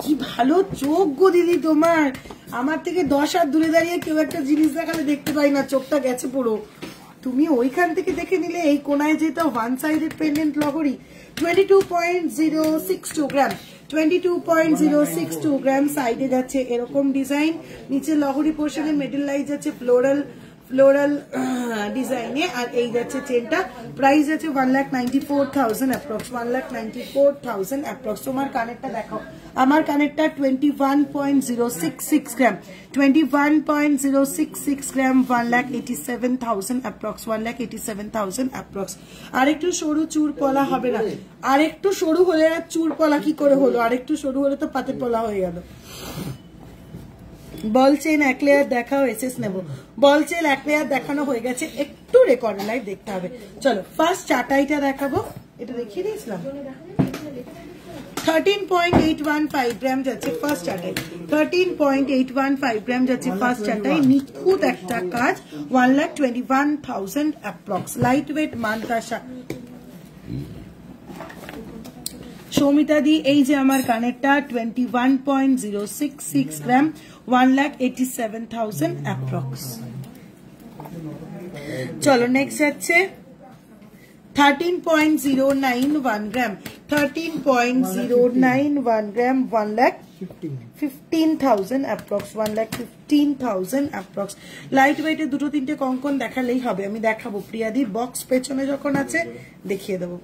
কি ভালো চোখ গো দিদি তোমার, আমার থেকে 10 হাত দূরে দাঁড়িয়ে কেউ একটা জিনিস দেখালে দেখতে পাই না, চোখটা গেছে পুরো। তুমি ওইখান থেকে দেখে নিলে এই কোনায় যেটা ওয়ান সাইডেড পেন্ডেন্ট লহরি 22.062 গ্রাম, 22.062 গ্রাম। সাইডে যাচ্ছে এরকম ডিজাইন, নিচে লহরি পোর্শনে মিডল লাইন যাচ্ছে ফ্লোরাল ডিজাইনে, আর এই যাচ্ছে চেনটা। প্রাইস আছে 1,94,000 অ্যাপ্রক্স, 1,94,000 অ্যাপ্রক্স। তোমার কানেরটা দেখাও। আমার কানেরটা 21.066 গ্রাম, 21.066 গ্রাম, 1,87,000 অ্যাপ্রক্স, 1,87,000 অ্যাপ্রক্স। আরেকটু সরু চুর পলা হবে না? আরেকটু সরু হলে আর চুর পলা কি করে হলো? আরেকটু সরু হলে তো পাতের পলা হয়ে গেল। বল চেন এক লেয়ার দেখাও, এসএস নেব। বল চেন এক লেয়ার দেখানো হয়ে গেছে, একটু রেকর্ড লাইভ দেখতে হবে। চলো ফার্স্ট চাটাইটা দেখাবো, এটা দেখিয়ে দিয়েছিলাম। 13.815 গ্রাম যাচ্ছে ফার্স্ট চাটাই, 13.815 গ্রাম যাচ্ছে ফার্স্ট চাটাই। নিখুঁত একটা কাজ, 1,21,000 approx. Light weight Mantasa. Soumita দি, এই যে আমার কানেরটা 21.066 গ্রাম, 1,87,000 অ্যাপ্রক্স। চলো নেক্সট যাচ্ছে 13.091 গ্রাম, 13.091 গ্রাম, 1,15,000 অ্যাপ্রক্স, 1,15,000 অ্যাপ্রক্স। লাইট ওয়েটে দুটো তিনটে কঙ্কন দেখালেই হবে, আমি দেখাবো। প্রিয়াদি বক্স পেছনে যখন আছে দেখিয়ে দেবো।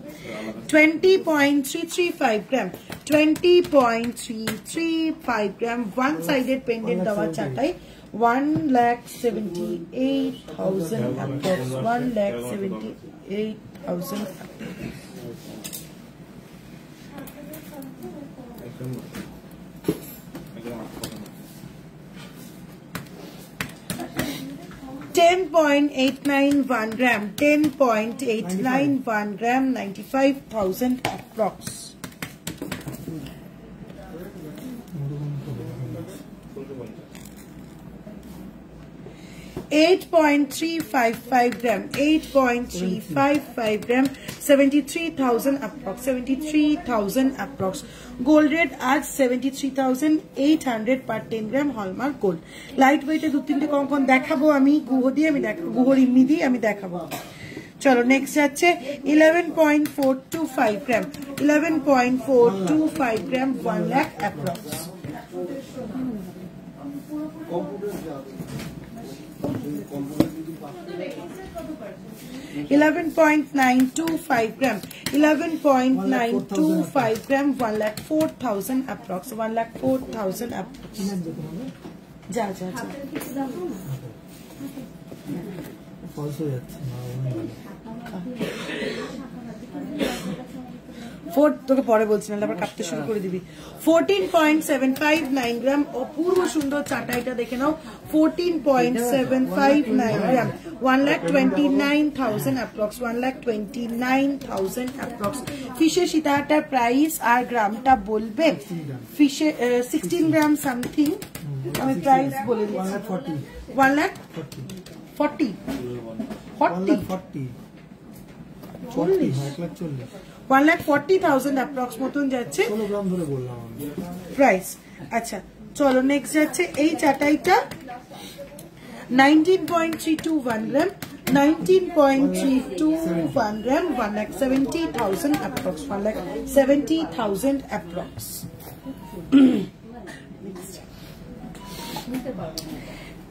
20.335 গ্রাম, 20.335 গ্রাম, ওয়ান সাইডেড পেন্ডেন্ট দেওয়া চাটাই, 1,78,000 approx, 1,78,000। 10.891 gram, 10.891 gram, 95,000 approx. 8.355 gram, 8.355 gram, 73,000 approx, 73,000 approx. Gold rate आज 73,800 per 10 gram hallmark gold. Light weight दो तीन कौन देखाबो आमी गुहो दिए आमी देखाबो, गुहो रिम्मी दिए आमी देखाबो। चलो नेक्स्ट जाच्छे 11.425 ग्राम, 11.425 ग्राम, 1 lakh approx. 11.925 gram, 11.925 gram, 1,04,000 approx, 1,04,000 approx. जा जा जा তোকে পরে বলছি না, আবার কাটতে শুরু করে দিবি। 14.759 গ্রাম, অপূর্ব সুন্দর চাটাইটা দেখে নাও। 14.759 গ্রাম, 1,29,000 অ্যাপ্রক্স, 1,29,000 অ্যাপ্রক্স। ফিশের সীতাহারটার প্রাইস আর গ্রামটা বলবে। ফিশে 16 গ্রাম সামথিং, আমি প্রাইস বলে দিচ্ছি। 1,40,000 1,40,000 অ্যাপ্রক্স মতন যাচ্ছে প্রাইস। আচ্ছা চলো নেক্সট যাচ্ছে এই চাটাইটা 19.321 গ্রাম, 19.32 1 gram 1,70,000 approx 1,70,000 approx.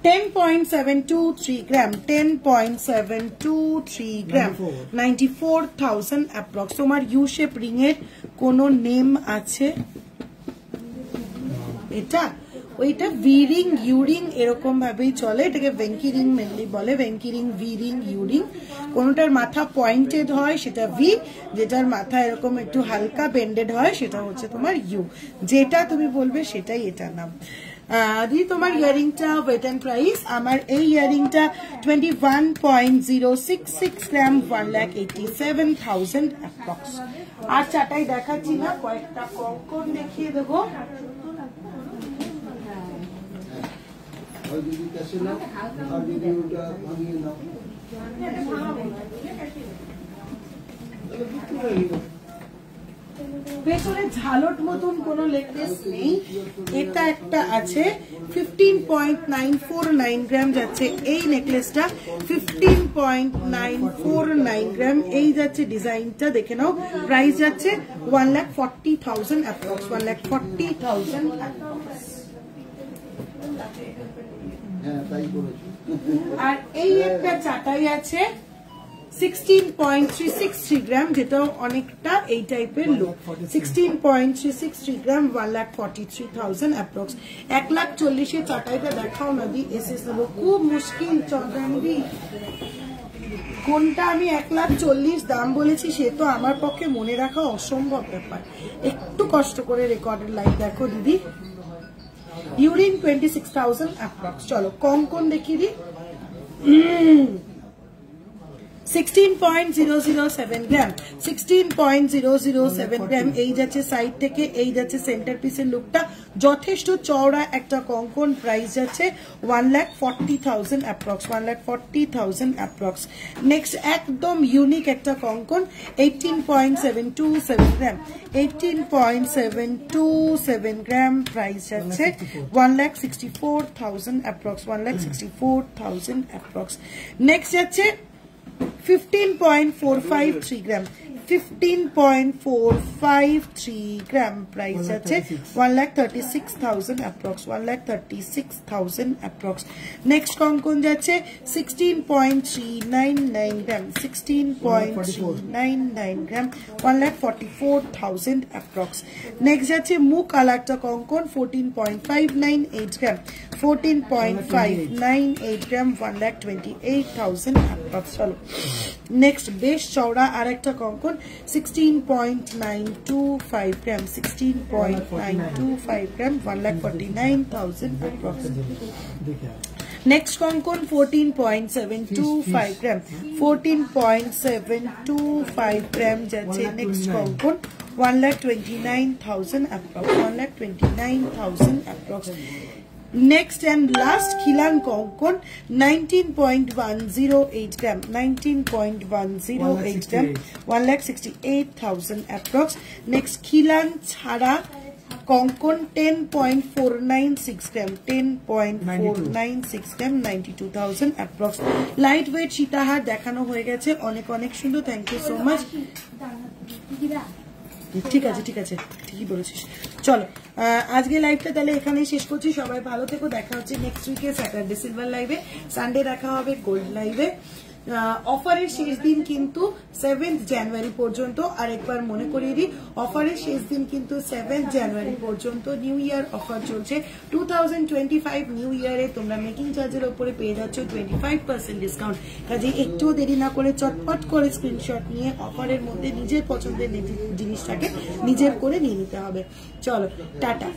10.723 gram 10.723 gram 94,000 approx. তোমার ইউ শেপ রিং এর কোন নেম আছে? এটা ওইটা ভি রিং ইউ রিং এরকম ভাবেই চলে, এটাকে ভেঙ্কি রিং মেনলি বলে, ভেঙ্কি ring V ring U ring. কোনটার মাথা পয়েন্টেড হয় সেটা ভি, যেটার মাথা এরকম একটু হালকা বেন্ডেড হয় সেটা হচ্ছে তোমার ইউ। যেটা তুমি বলবে সেটাই এটার নাম। দি তোমার ইয়ারিংটা ওয়েট এন্ড প্রাইস, আমার এই ইয়ারিংটা 21.066 গ্রাম 1,87,000 অ্যাপ্রক্স। আর চাটাই দেখাচ্ছি না, কয়েকটা কঙ্কন দেখিয়ে দেবো। পেছনে ঝালট মতন কোন নেকলেস নেই, এটা একটা আছে 15.949 গ্রাম যাচ্ছে এই নেকলেসটা, 15.949 গ্রাম এই যাচ্ছে ডিজাইনটা, দেখে নাও। প্রাইস যাচ্ছে 1,40,000 অ্যাপ্রক্স 1,40,000 অ্যাপ্রক্স। আর এই একটা চাটাই আছে 16.363 গ্রাম, যেটা অনেকটা এই টাইপের লুক। 16.363 গ্রাম 1,43,000 অ্যাপ্রক্স। 1,40,000 চাটাইটা দেখাও না দি, এসএস নেবো, খুব মুশকিল চন্দ্রানী। কোনটা আমি 1,40,000 দাম বলেছি সে তো আমার পক্ষে মনে রাখা অসম্ভব ব্যাপার। একটু কষ্ট করে রেকর্ডের লাইভ দেখো দিদি। Urine 26,000 approx. চলো কঙ্কন দেখিয়ে দিই। 16.007 গ্রাম 16.007 গ্রাম এই যাচ্ছে সাইড থেকে, এই যাচ্ছে সেন্টার পিসের লুকটা, যথেষ্ট চওড়া একটা কঙ্কন। প্রাইস যাচ্ছে 1,40,000 অ্যাপ্রক্স 1,40,000 অ্যাপ্রক্স। নেক্সট একদম ইউনিক একটা কঙ্কন 18.727 গ্রাম 18.727 গ্রাম প্রাইস যাচ্ছে 1,64,000 অ্যাপ্রক্স 1,64,000 অ্যাপ্রক্স। নেক্সট যাচ্ছে 15.453 গ্রাম 15.453 গ্রাম প্রাইস আছে 1,36,000 অ্যাপ্রক্স 1,36,000 অ্যাপ্রক্স। নেক্সট কঙ্কন যাচ্ছে 16.399 গ্রাম 16.399 গ্রাম 1,44,000 অ্যাপ্রক্স। নেক্সট যাচ্ছে মুখ আলাদা কঙ্কন 14.598 গ্রাম 14.598 গ্রাম 1,28,000 অ্যাপ্রক্স। চলো নেক্সট বেশ চওড়া আর একটা কঙ্কন 16.925 গ্রাম 16.925 গ্রাম 1,49,000 অ্যাপ্রক্স। নেক্সট কঙ্কন 14.725 গ্রাম 14.725 গ্রাম যাচ্ছে নেক্সট কঙ্কন 1,29,000 approx 1,29,000 approx. Next and last খিলান কঙ্কন 19.108 গ্রাম 19.108 গ্রাম 1,68,000 অ্যাপ্রক্স। নেক্সট খিলান ছাড়া কঙ্কন 10.496 গ্রাম 10.496 গ্রাম 92,000 অ্যাপ্রক্স। লাইট ওয়েট সীতাহার দেখানো হয়ে গেছে, অনেক অনেক সুন্দর, থ্যাংক ইউ সো মাচ। ঠিক আছে ঠিকই বলেছিস। চলো আজকে লাইভটা তাহলে এখানেই শেষ করছি। সবাই ভালো থেকো, দেখা হচ্ছে নেক্সট উইকে স্যাটারডে সিলভার লাইভে, সানডে দেখা হবে গোল্ড লাইভে। অফারের শেষ দিন কিন্তু 7th জানুয়ারি পর্যন্ত। আর একবার মনে করিয়ে দিই, অফারের শেষ দিন কিন্তু 7th জানুয়ারি পর্যন্ত। নিউ ইয়ার অফার চলছে 2025 নিউ ইয়ারে তোমরা মেকিং চার্জের উপরে পেয়ে যাচ্ছ 25% ডিসকাউন্ট। কাজে একটুও দেরি না করে চটপট করে স্ক্রিনশট নিয়ে অফারের মধ্যে নিজের পছন্দের জিনিসটাকে নিজের করে নিয়ে নিতে হবে। চলো টাটা।